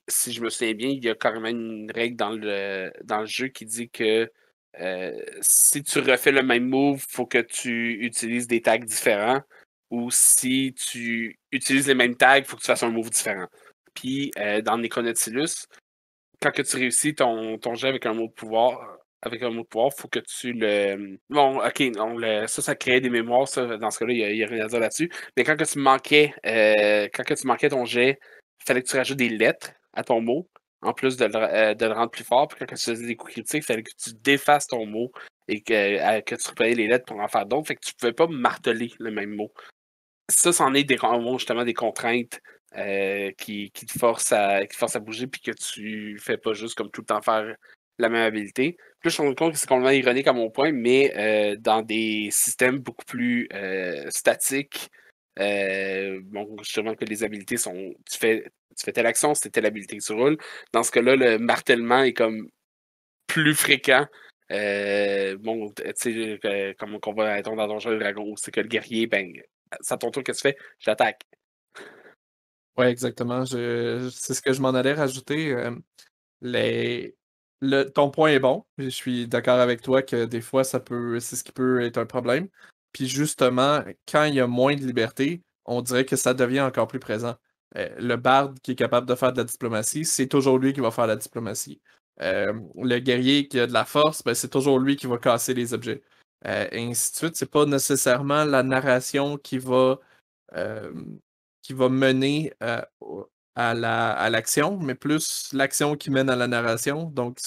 si je me souviens bien, il y a carrément une règle dans le jeu qui dit que si tu refais le même move, il faut que tu utilises des tags différents. Ou si tu utilises les mêmes tags, il faut que tu fasses un move différent. Puis dans Necronautilus, quand que tu réussis ton jet avec un mot de pouvoir, il faut que tu le. Bon, ok, ça crée des mémoires, ça, dans ce cas-là, il n'y a rien à dire là-dessus. Mais quand que tu manquais ton jet, il fallait que tu rajoutes des lettres à ton mot, en plus de le rendre plus fort. Puis quand que tu faisais des coups critiques, il fallait que tu défasses ton mot et que tu reprenais les lettres pour en faire d'autres. Fait que tu ne pouvais pas marteler le même mot. Ça, c'en est justement des contraintes qui te forcent à bouger puis que tu fais pas juste comme tout le temps faire la même habilité. Puis là, je me rends compte que c'est complètement ironique à mon point, mais dans des systèmes beaucoup plus statiques, justement que les habilités sont. Tu fais telle action, c'est telle habilité que tu roules. Dans ce cas-là, le martèlement est comme plus fréquent. Tu sais, comme on va être dans Donjons et Dragons, c'est que le guerrier, ben, c'est à ton tour, qu'est-ce que tu fais? Je l'attaque. Ouais, exactement. C'est ce que je m'en allais rajouter. Ton point est bon. Je suis d'accord avec toi que des fois, c'est ce qui peut être un problème. Puis justement, quand il y a moins de liberté, on dirait que ça devient encore plus présent. Le barde qui est capable de faire de la diplomatie, c'est toujours lui qui va faire la diplomatie. Le guerrier qui a de la force, ben, c'est toujours lui qui va casser les objets. Et ainsi de suite. C'est pas nécessairement la narration qui va mener à l'action, mais plus l'action qui mène à la narration. Donc,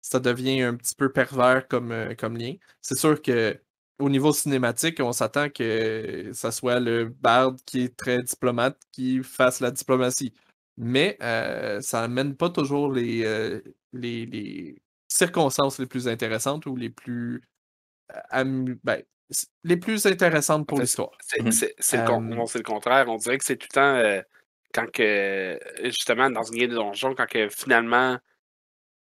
ça devient un petit peu pervers comme lien. C'est sûr que au niveau cinématique, on s'attend que ça soit le barde qui est très diplomate qui fasse la diplomatie. Mais ça n'amène pas toujours les circonstances les plus intéressantes ou les plus les plus intéressantes pour En fait, l'histoire. c'est le contraire. On dirait que c'est tout le temps quand que, justement, dans une game de donjon, quand que finalement,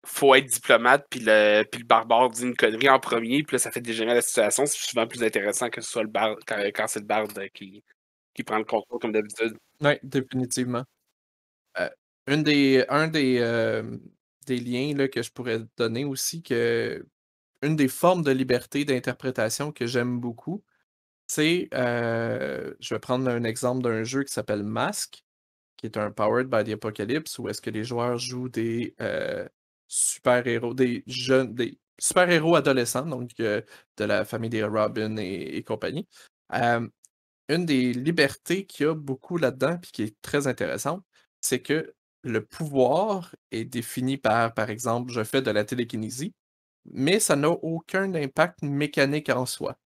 faut être diplomate, puis le barbare dit une connerie en premier, puis là, ça fait dégénérer la situation. C'est souvent plus intéressant que ce soit le barde, quand c'est le barde qui prend le contrôle comme d'habitude. Oui, définitivement. Un des liens là, que je pourrais donner aussi, que une des formes de liberté d'interprétation que j'aime beaucoup, c'est, je vais prendre un exemple d'un jeu qui s'appelle Mask, qui est un Powered by the Apocalypse, où est-ce que les joueurs jouent des super-héros, des super-héros adolescents, donc de la famille des Robin et compagnie. Une des libertés qu'il y a beaucoup là-dedans, puis qui est très intéressante, c'est que le pouvoir est défini par exemple, je fais de la télékinésie, mais ça n'a aucun impact mécanique en soi.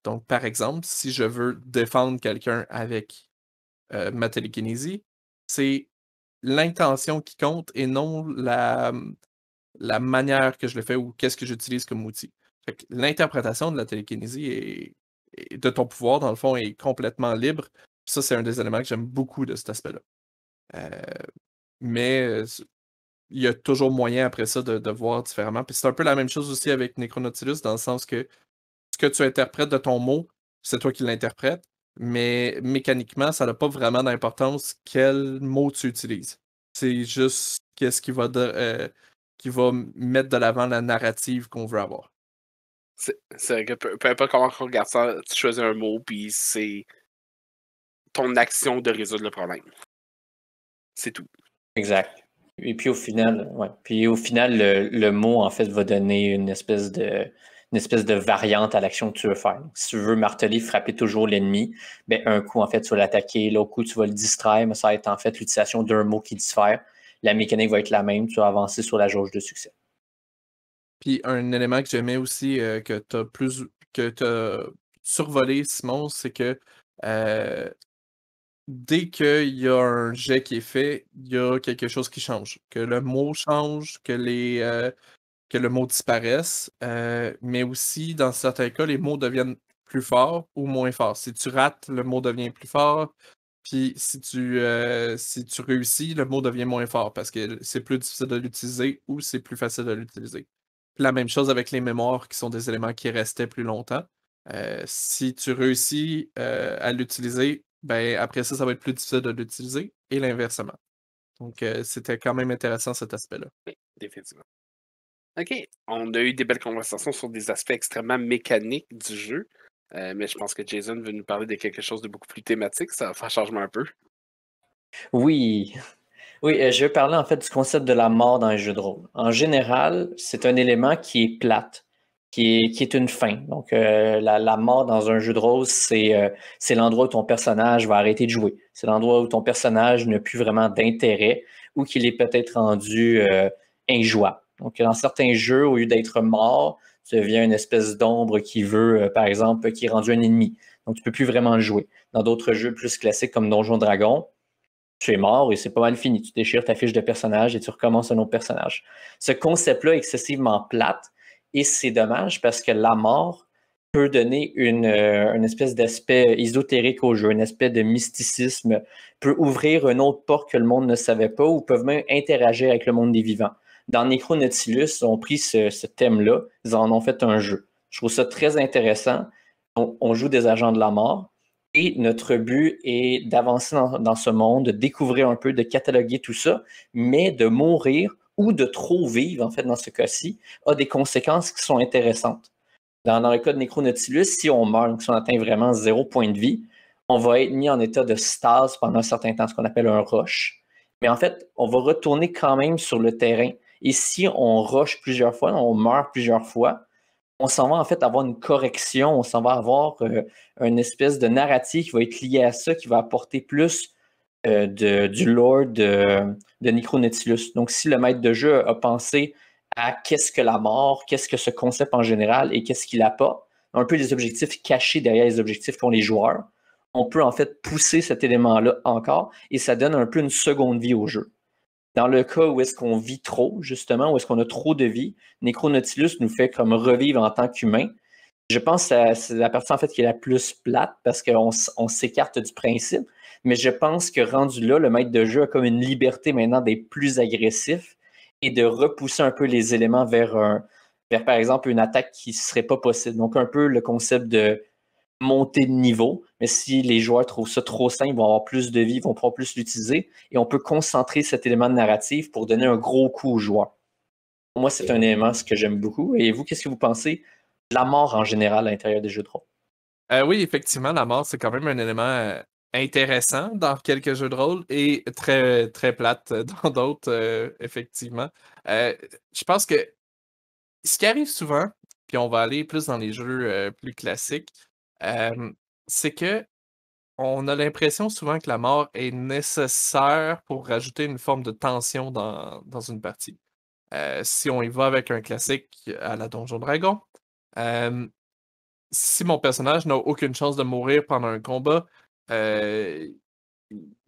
Donc, par exemple, si je veux défendre quelqu'un avec ma télékinésie, c'est l'intention qui compte et non la manière que je le fais ou qu'est-ce que j'utilise comme outil. Fait que l'interprétation de la télékinésie et de ton pouvoir, dans le fond, est complètement libre. Ça, c'est un des éléments que j'aime beaucoup de cet aspect-là. Mais il y a toujours moyen après ça de voir différemment. Puis c'est un peu la même chose aussi avec Necronautilus, dans le sens que ce que tu interprètes de ton mot, c'est toi qui l'interprètes, mais mécaniquement, ça n'a pas vraiment d'importance quel mot tu utilises. C'est juste qu'est-ce qui va mettre de l'avant la narrative qu'on veut avoir. C'est vrai que peu importe comment on regarde ça, tu choisis un mot, puis c'est ton action de résoudre le problème. C'est tout. Exact. Et puis au final, le mot, en fait, va donner une espèce de variante à l'action que tu veux faire. Donc, si tu veux marteler, frapper toujours l'ennemi, ben, un coup, en fait, tu vas l'attaquer, l'autre coup, tu vas le distraire, mais ça va être en fait l'utilisation d'un mot qui diffère. La mécanique va être la même, tu vas avancer sur la jauge de succès. Puis un élément que j'aimais aussi que tu as survolé, Simon, c'est que dès qu'il y a un jet qui est fait, il y a quelque chose qui change. Que le mot change, que le mot disparaisse, mais aussi, dans certains cas, les mots deviennent plus forts ou moins forts. Si tu rates, le mot devient plus fort, puis si tu réussis, le mot devient moins fort parce que c'est plus difficile de l'utiliser ou c'est plus facile de l'utiliser. La même chose avec les mémoires qui sont des éléments qui restaient plus longtemps. Si tu réussis à l'utiliser, ben après ça va être plus difficile de l'utiliser et l'inversement. Donc, c'était quand même intéressant cet aspect-là. Oui, définitivement. OK. On a eu des belles conversations sur des aspects extrêmement mécaniques du jeu. Mais je pense que Jason veut nous parler de quelque chose de beaucoup plus thématique. Ça va faire changement un peu. Oui, oui, je vais parler en fait du concept de la mort dans les jeux de rôle. En général, c'est un élément qui est plate, qui est une fin. Donc, la mort dans un jeu de rôle, c'est l'endroit où ton personnage va arrêter de jouer. C'est l'endroit où ton personnage n'a plus vraiment d'intérêt ou qu'il est peut-être rendu injouable. Donc, dans certains jeux, au lieu d'être mort, tu deviens une espèce d'ombre qui veut, par exemple, qui est rendu un ennemi. Donc, tu peux plus vraiment le jouer. Dans d'autres jeux plus classiques comme Donjon Dragon, tu es mort et c'est pas mal fini. Tu déchires ta fiche de personnage et tu recommences un autre personnage. Ce concept-là est excessivement plate et c'est dommage parce que la mort peut donner une espèce d'aspect ésotérique au jeu, une espèce de mysticisme, peut ouvrir une autre porte que le monde ne savait pas ou peuvent même interagir avec le monde des vivants. Dans Necronautilus, ils ont pris ce thème-là, ils en ont fait un jeu. Je trouve ça très intéressant. On joue des agents de la mort. Et notre but est d'avancer dans ce monde, de découvrir un peu, de cataloguer tout ça, mais de mourir ou de trop vivre, en fait, dans ce cas-ci, a des conséquences qui sont intéressantes. Dans le cas de Necronautilus, si on meurt, si on atteint vraiment 0 point de vie, on va être mis en état de stase pendant un certain temps, ce qu'on appelle un rush. Mais en fait, on va retourner quand même sur le terrain. Et si on rush plusieurs fois, on meurt plusieurs fois, on s'en va en fait avoir une correction, on s'en va avoir une espèce de narratif qui va être lié à ça, qui va apporter plus du lore de Necronautilus. Donc, si le maître de jeu a pensé à qu'est-ce que la mort, qu'est-ce que ce concept en général et qu'est-ce qu'il apporte, un peu les objectifs cachés derrière les objectifs qu'ont les joueurs, on peut en fait pousser cet élément-là encore et ça donne un peu une seconde vie au jeu. Dans le cas où est-ce qu'on vit trop, justement, où est-ce qu'on a trop de vie, Necronautilus nous fait comme revivre en tant qu'humain. Je pense que c'est la partie en fait qui est la plus plate parce qu'on s'écarte du principe, mais je pense que rendu là, le maître de jeu a comme une liberté maintenant d'être plus agressif et de repousser un peu les éléments vers par exemple une attaque qui ne serait pas possible. Donc un peu le concept de monter de niveau, mais si les joueurs trouvent ça trop simple, ils vont avoir plus de vie, ils vont pouvoir plus l'utiliser et on peut concentrer cet élément de narratif pour donner un gros coup aux joueurs. Pour moi, c'est un élément ce que j'aime beaucoup. Et vous, qu'est-ce que vous pensez de la mort en général à l'intérieur des jeux de rôle? Oui, effectivement, la mort, c'est quand même un élément intéressant dans quelques jeux de rôle et très, très plate dans d'autres, effectivement. Je pense que ce qui arrive souvent, puis on va aller plus dans les jeux plus classiques, c'est que on a l'impression souvent que la mort est nécessaire pour rajouter une forme de tension dans une partie. Si on y va avec un classique à la Donjon Dragon, euh, si mon personnage n'a aucune chance de mourir pendant un combat, il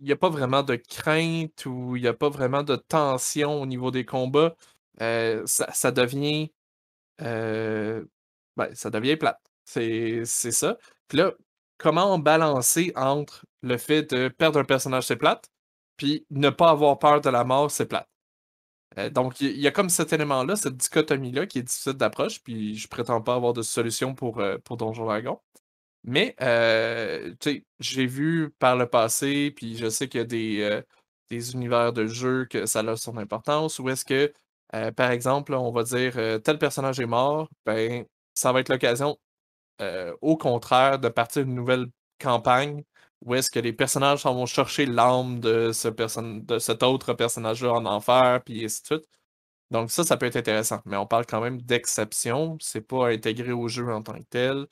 n'y a pas vraiment de crainte ou il n'y a pas vraiment de tension au niveau des combats. Ça devient ça devient plate. C'est ça. Puis là, comment balancer entre le fait de perdre un personnage, c'est plate, puis ne pas avoir peur de la mort, c'est plate. Donc, il y a comme cet élément-là, cette dichotomie-là qui est difficile d'approche, puis je prétends pas avoir de solution pour Donjon Dragon. Mais, tu sais, j'ai vu par le passé, puis je sais qu'il y a des univers de jeux que ça a son importance, où est-ce que, par exemple, on va dire tel personnage est mort, ben, ça va être l'occasion, au contraire, de partir d'une nouvelle campagne où est-ce que les personnages s'en vont chercher l'âme de cet autre personnage-là en enfer, puis ainsi de suite. Donc ça peut être intéressant, mais on parle quand même d'exception, c'est pas intégré au jeu en tant que tel.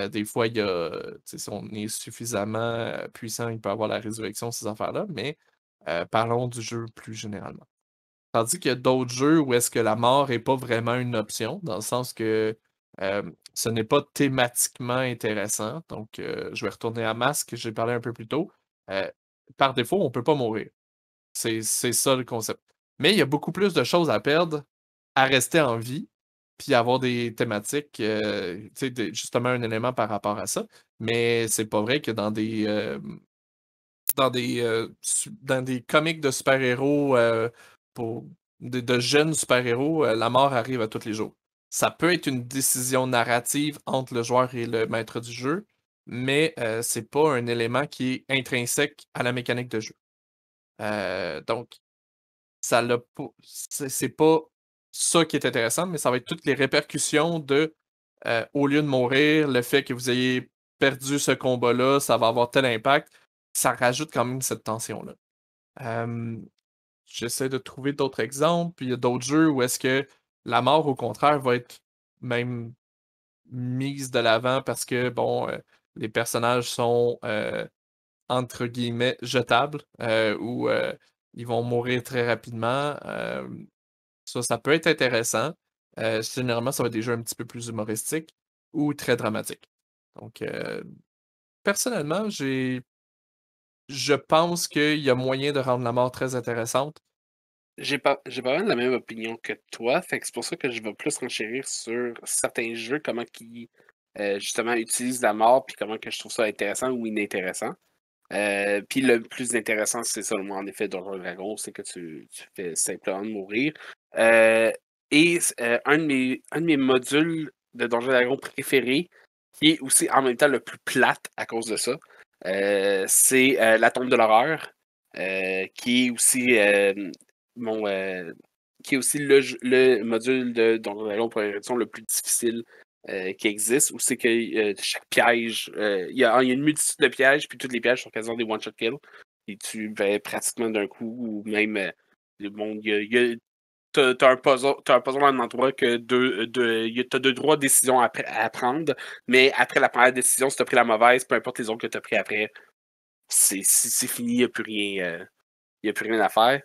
Des fois, il y a, tu sais, si on est suffisamment puissant, il peut avoir la résurrection, ces affaires-là, mais parlons du jeu plus généralement. Tandis qu'il y a d'autres jeux où est-ce que la mort est pas vraiment une option, dans le sens que ce n'est pas thématiquement intéressant. Donc, je vais retourner à Masque, j'ai parlé un peu plus tôt. Euh, Par défaut, on peut pas mourir. C'est ça le concept. Mais il y a beaucoup plus de choses à perdre à rester en vie, puis avoir des thématiques, tu sais, justement un élément par rapport à ça. Mais c'est pas vrai que dans des comics de super-héros, pour de jeunes super-héros, la mort arrive à tous les jours. Ça peut être une décision narrative entre le joueur et le maître du jeu, mais c'est pas un élément qui est intrinsèque à la mécanique de jeu. Donc, ça l'a pas. C'est pas ça qui est intéressant, mais ça va être toutes les répercussions de au lieu de mourir, le fait que vous ayez perdu ce combat-là, ça va avoir tel impact. Ça rajoute quand même cette tension-là. J'essaie de trouver d'autres exemples. Puis il y a d'autres jeux où est-ce que la mort, au contraire, va être même mise de l'avant parce que, bon, les personnages sont entre guillemets jetables ou ils vont mourir très rapidement. Ça peut être intéressant. Généralement, ça va être des jeux un petit peu plus humoristiques ou très dramatiques. Donc, personnellement, je pense qu'il y a moyen de rendre la mort très intéressante. J'ai pas mal la même opinion que toi, fait que c'est pour ça que je vais plus renchérir sur certains jeux, comment qui justement utilisent la mort, puis comment que je trouve ça intéressant ou inintéressant. Puis le plus intéressant, c'est seulement en effet Donjon Dragon, c'est que tu fais simplement mourir. Un de mes modules de Donjon Dragon préférés, qui est aussi en même temps le plus plate à cause de ça, c'est la tombe de l'horreur, qui est aussi qui est aussi le module de Donjon Dragon première édition le plus difficile qui existe, où c'est que chaque piège, il y a une multitude de pièges, puis tous les pièges sont quasiment des one-shot kills. Et tu fais pratiquement d'un coup, ou même, bon, t'as un puzzle en endroit que t'as deux droits de décision à prendre, mais après la première décision, si t'as pris la mauvaise, peu importe les autres que t'as pris après, c'est fini, il n'y a plus rien. Il n'y a plus rien à faire.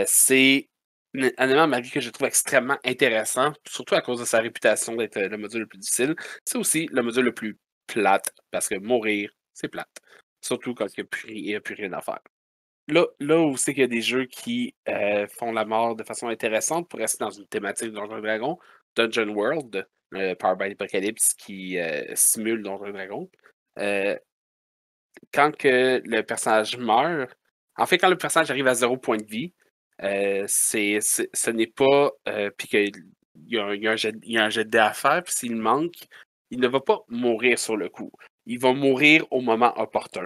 C'est un élément malgré que je trouve extrêmement intéressant, surtout à cause de sa réputation d'être le module le plus difficile. C'est aussi le module le plus plate, parce que mourir, c'est plate. Surtout quand il n'y a plus rien à faire. Là où c'est qu'il y a des jeux qui font la mort de façon intéressante pour rester dans une thématique de Donjons et Dragons, Dungeon World, Powered by Apocalypse qui simule Donjons et Dragons. Quand que le personnage meurt, en fait, quand le personnage arrive à 0 point de vie, ce n'est pas. Puis qu'il y a un jet de dés à faire, puis s'il manque, il ne va pas mourir sur le coup. Il va mourir au moment opportun.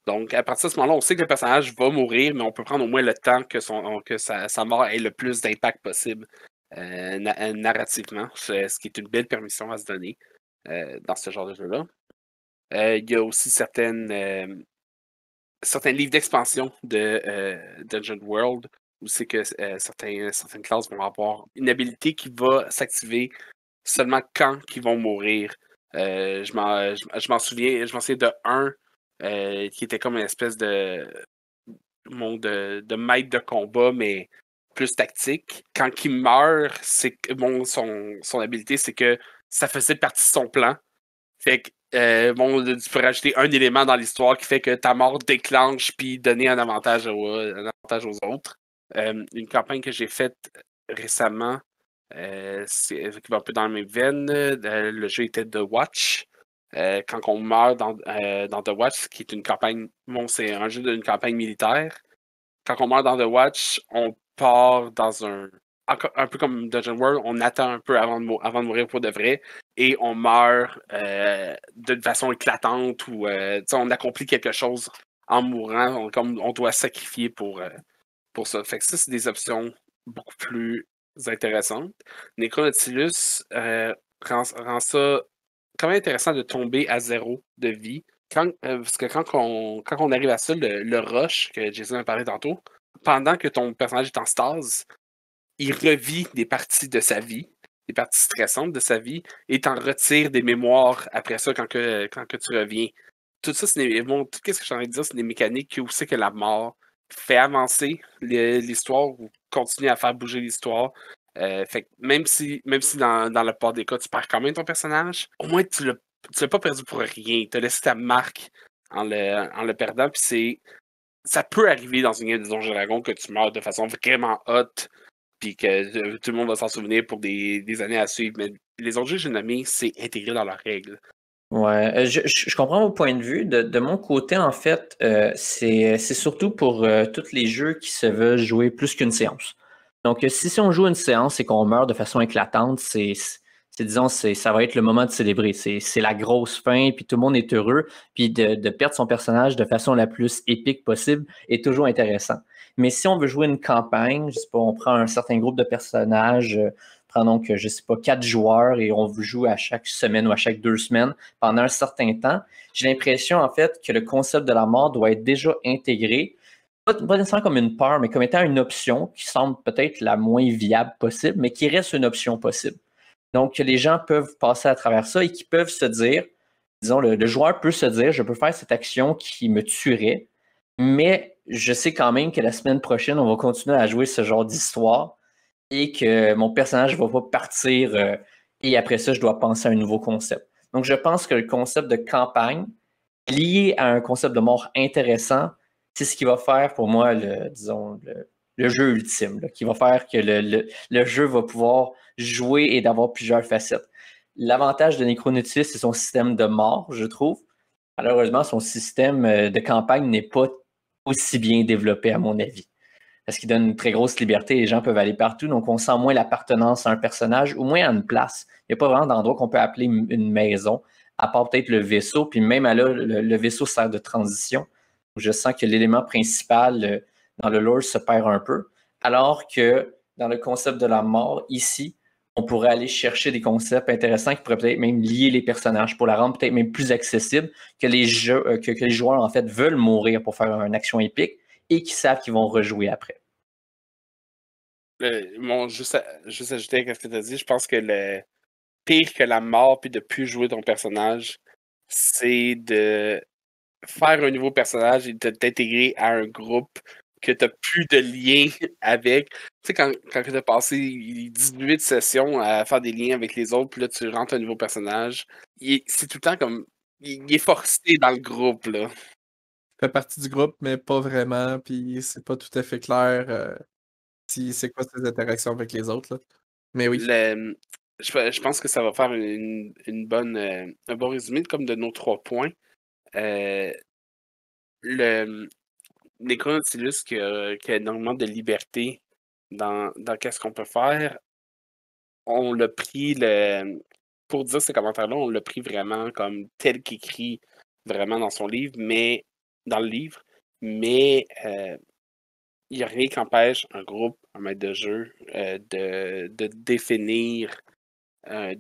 Donc, à partir de ce moment-là, on sait que le personnage va mourir, mais on peut prendre au moins le temps que sa mort ait le plus d'impact possible narrativement, ce qui est une belle permission à se donner dans ce genre de jeu-là. Il y a aussi certains livres d'expansion de Dungeon World où c'est que certaines classes vont avoir une habilité qui va s'activer seulement quand ils vont mourir. Je m'en souviens de un qui était comme une espèce de maître de combat, mais plus tactique. Quand il meurt, c'est que son habilité, c'est que ça faisait partie de son plan. Fait que tu peux rajouter un élément dans l'histoire qui fait que ta mort déclenche puis donner un avantage aux autres. Une campagne que j'ai faite récemment, qui va un peu dans la même veine. Le jeu était The Watch. Quand on meurt dans The Watch, qui est une campagne, c'est un jeu d'une campagne militaire. Quand on meurt dans The Watch, on part dans un peu comme Dungeon World, on attend un peu avant de mourir pour de vrai et on meurt d'une façon éclatante ou on accomplit quelque chose en mourant, comme on doit sacrifier pour ça. Fait que ça, c'est des options beaucoup plus intéressantes. Necronautilus rend ça quand même intéressant de tomber à 0 de vie. Parce que quand on arrive à ça, le rush que Jason a parlé tantôt, pendant que ton personnage est en stase, il revit des parties de sa vie, des parties stressantes de sa vie, et t'en retire des mémoires après ça quand que tu reviens. Tout ça, tout ce que je suis en train de dire, c'est des mécaniques où c'est que la mort fait avancer l'histoire ou continue à faire bouger l'histoire. Fait que même si dans la plupart des cas, tu perds quand même ton personnage, au moins tu l'as pas perdu pour rien. Tu as laissé ta marque en le perdant, puis ça peut arriver dans une game de Donjons et Dragons que tu meurs de façon vraiment haute, puis que tout le monde va s'en souvenir pour des années à suivre. Mais les autres jeux que j'ai nommés, c'est intégré dans leurs règles. Ouais, je comprends vos points de vue. De mon côté, en fait, c'est surtout pour tous les jeux qui se veulent jouer plus qu'une séance. Donc, si on joue une séance et qu'on meurt de façon éclatante, disons, ça va être le moment de célébrer. C'est la grosse fin, puis tout le monde est heureux. Puis de perdre son personnage de façon la plus épique possible est toujours intéressant. Mais si on veut jouer une campagne, je sais pas, on prend un certain groupe de personnages, prend donc, je sais pas, 4 joueurs et on joue à chaque semaine ou à chaque 2 semaines pendant un certain temps, j'ai l'impression, en fait, que le concept de la mort doit être déjà intégré, pas nécessairement comme une peur, mais comme étant une option qui semble peut-être la moins viable possible, mais qui reste une option possible. Donc, les gens peuvent passer à travers ça et qui peuvent se dire, disons, le joueur peut se dire, je peux faire cette action qui me tuerait, mais je sais quand même que la semaine prochaine, on va continuer à jouer ce genre d'histoire et que mon personnage ne va pas partir et après ça, je dois penser à un nouveau concept. Donc, je pense que le concept de campagne, lié à un concept de mort intéressant, c'est ce qui va faire pour moi, le jeu ultime, là, qui va faire que le jeu va pouvoir jouer et d'avoir plusieurs facettes. L'avantage de Necronautilus, c'est son système de mort, je trouve. Malheureusement, son système de campagne n'est pas aussi bien développé, à mon avis. Parce qu'il donne une très grosse liberté, les gens peuvent aller partout, donc on sent moins l'appartenance à un personnage ou moins à une place. Il n'y a pas vraiment d'endroit qu'on peut appeler une maison, à part peut-être le vaisseau, puis même là, le vaisseau sert de transition. Je sens que l'élément principal dans le lore se perd un peu, alors que dans le concept de la mort, ici, on pourrait aller chercher des concepts intéressants qui pourraient peut-être même lier les personnages pour la rendre peut-être même plus accessible, que les joueurs en fait veulent mourir pour faire une action épique et qui savent qu'ils vont rejouer après. Juste ajouter à ce que tu as dit, je pense que le pire que la mort puis de plus jouer ton personnage, c'est de faire un nouveau personnage et de t'intégrer à un groupe que tu n'as plus de lien avec. Tu sais, quand tu as passé 18 sessions à faire des liens avec les autres, puis là, tu rentres un nouveau personnage, c'est tout le temps comme. Il est forcé dans le groupe, là. Fait partie du groupe, mais pas vraiment, puis c'est pas tout à fait clair si c'est quoi ses interactions avec les autres, là. Mais oui. Je pense que ça va faire une bonne, un bon résumé comme de nos 3 points. Le Necronautilus qui a énormément de liberté dans qu'est-ce qu'on peut faire. On l'a pris pour dire ces commentaires-là, on l'a pris vraiment comme tel qu'écrit vraiment dans son livre, mais dans le livre. Mais il n'y a rien qui empêche un groupe, un maître de jeu, de définir un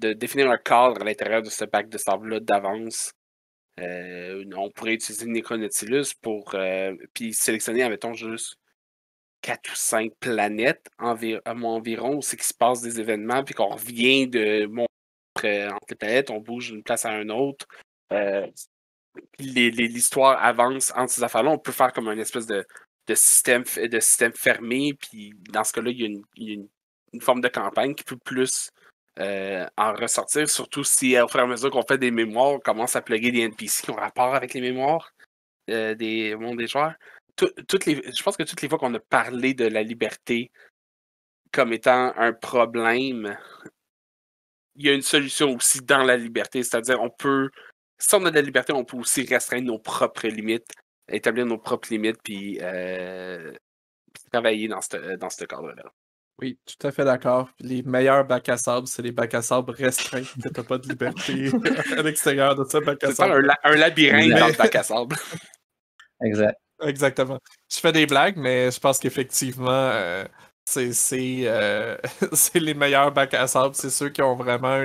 cadre à l'intérieur de ce bac de sable-là d'avance. On pourrait utiliser Necronautilus pour puis sélectionner, admettons, juste 4 ou 5 planètes environ où c'est qu'il se passe des événements, puis qu'on revient entre les planètes, on bouge d'une place à une autre. L'histoire avance entre ces affaires-là. On peut faire comme une espèce de système fermé, puis dans ce cas-là, il y a une forme de campagne qui peut plus en ressortir, surtout si au fur et à mesure qu'on fait des mémoires, on commence à plugger des NPC qui ont rapport avec les mémoires des mondes des joueurs. Je pense que toutes les fois qu'on a parlé de la liberté comme étant un problème, il y a une solution aussi dans la liberté. C'est-à-dire, si on a de la liberté, on peut aussi restreindre nos propres limites, établir nos propres limites, puis travailler dans ce cadre-là. Oui, tout à fait d'accord. Les meilleurs bacs à sable, c'est les bacs à sable restreints, que t'as pas de liberté à l'extérieur de ce bac à C'est pas sable. un labyrinthe Exact. dans le bac à sable. Exact. Exactement. Je fais des blagues, mais je pense qu'effectivement, c'est les meilleurs bacs à sable. C'est ceux qui ont vraiment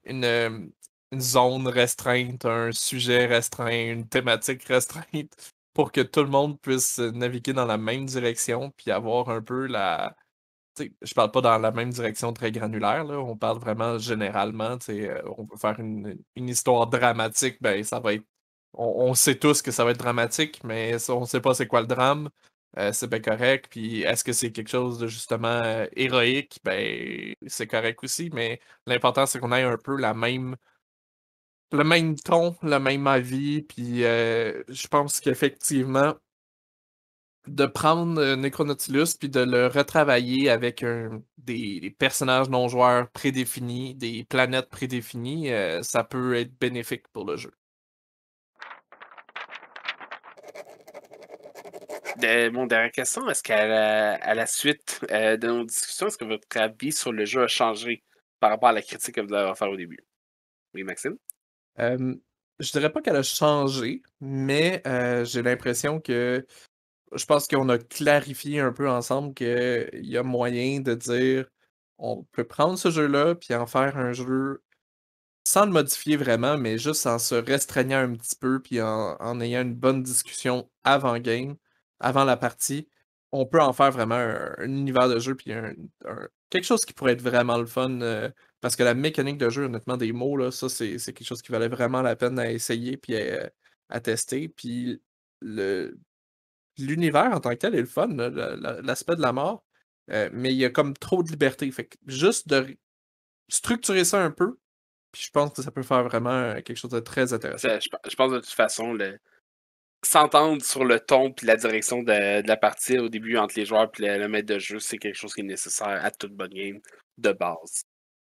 une zone restreinte, un sujet restreint, une thématique restreinte pour que tout le monde puisse naviguer dans la même direction puis avoir un peu je parle pas dans la même direction très granulaire, là. On parle vraiment généralement. On peut faire une histoire dramatique, ben ça va être. On sait tous que ça va être dramatique, mais on sait pas c'est quoi le drame. C'est bien correct. Puis est-ce que c'est quelque chose de justement héroïque? Ben c'est correct aussi, mais l'important c'est qu'on ait un peu le même ton, le même avis. Puis je pense qu'effectivement de prendre Necronautilus puis de le retravailler avec des personnages non-joueurs prédéfinis, des planètes prédéfinies, ça peut être bénéfique pour le jeu. Mon dernière question, est-ce qu'à la suite de nos discussions, est-ce que votre avis sur le jeu a changé par rapport à la critique que vous avez faire au début? Oui, Maxime? Je dirais pas qu'elle a changé, mais j'ai l'impression que je pense qu'on a clarifié un peu ensemble qu'il y a moyen de dire on peut prendre ce jeu-là puis en faire un jeu sans le modifier vraiment, mais juste en se restreignant un petit peu puis en ayant une bonne discussion avant game, avant la partie, on peut en faire vraiment un univers de jeu puis quelque chose qui pourrait être vraiment le fun. Parce que la mécanique de jeu, honnêtement, des mots, là, ça, c'est quelque chose qui valait vraiment la peine à essayer puis à tester. Puis l'univers en tant que tel est le fun, là, l'aspect de la mort. Mais il y a comme trop de liberté. Fait que juste de structurer ça un peu, puis je pense que ça peut faire vraiment quelque chose de très intéressant. Je pense de toute façon, s'entendre sur le ton et la direction de la partie au début entre les joueurs et le maître de jeu, c'est quelque chose qui est nécessaire à toute bonne game de base.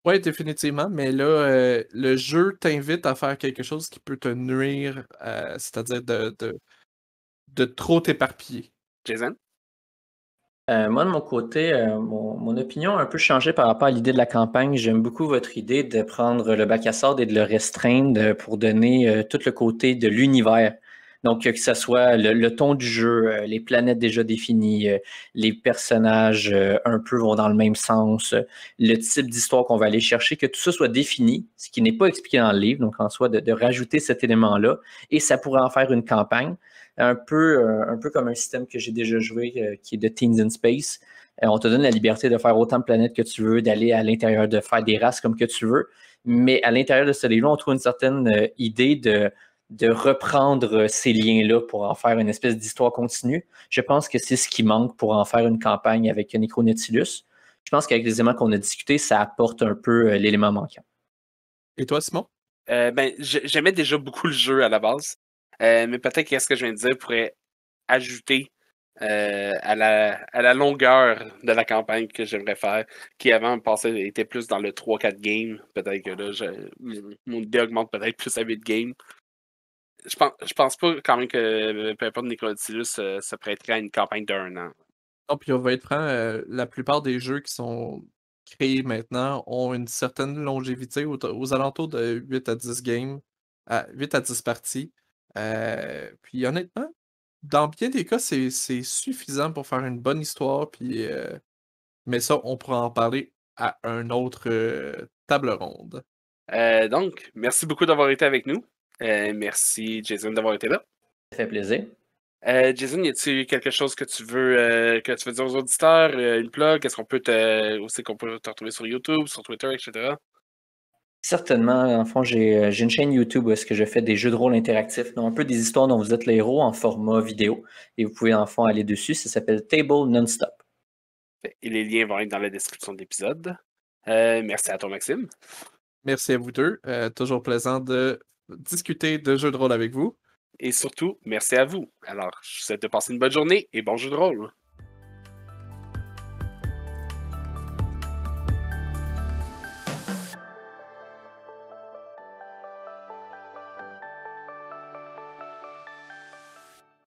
Oui, définitivement, mais là, le jeu t'invite à faire quelque chose qui peut te nuire, c'est-à-dire de trop t'éparpiller. Jason? Moi, de mon côté, mon opinion a un peu changé par rapport à l'idée de la campagne. J'aime beaucoup votre idée de prendre le bac à sable et de le restreindre pour donner tout le côté de l'univers. Donc, que ce soit le ton du jeu, les planètes déjà définies, les personnages un peu vont dans le même sens, le type d'histoire qu'on va aller chercher, que tout ça soit défini, ce qui n'est pas expliqué dans le livre, donc en soi, de rajouter cet élément-là, et ça pourrait en faire une campagne. Un peu comme un système que j'ai déjà joué, qui est de Teens in Space. On te donne la liberté de faire autant de planètes que tu veux, d'aller à l'intérieur, de faire des races comme que tu veux. Mais à l'intérieur de ce livre, on trouve une certaine idée de reprendre ces liens-là pour en faire une espèce d'histoire continue. Je pense que c'est ce qui manque pour en faire une campagne avec Necronautilus. Je pense qu'avec les éléments qu'on a discutés, ça apporte un peu l'élément manquant. Et toi, Simon? J'aimais déjà beaucoup le jeu à la base, mais peut-être que ce que je viens de dire pourrait ajouter à la longueur de la campagne que j'aimerais faire, qui avant était plus dans le 3-4 games. Peut-être que là, mon idée augmente peut-être plus à 8 games. Je pense pas quand même que peu importe Necronautilus se prêterait à une campagne d'1 an. Non, puis on va être franc, la plupart des jeux qui sont créés maintenant ont une certaine longévité aux alentours de 8 à 10 games, 8 à 10 parties. Puis honnêtement, dans bien des cas, c'est suffisant pour faire une bonne histoire. Puis, mais ça, on pourra en parler à un autre table ronde. Donc, merci beaucoup d'avoir été avec nous. Merci, Jason, d'avoir été là. Ça fait plaisir. Jason, y a-t-il quelque chose que tu veux dire aux auditeurs, une plug? Est-ce qu'on peut aussi qu'on peut te retrouver sur YouTube, sur Twitter, etc.? Certainement. En fond, j'ai une chaîne YouTube où est-ce que je fais des jeux de rôle interactifs, donc un peu des histoires dont vous êtes les héros en format vidéo. Et vous pouvez en fond aller dessus. Ça s'appelle Table Nonstop. Et les liens vont être dans la description de l'épisode. Merci à toi, Maxime. Merci à vous deux. Toujours plaisant de discuter de jeux de rôle avec vous. Et surtout, merci à vous. Alors, je vous souhaite de passer une bonne journée et bon jeu de rôle.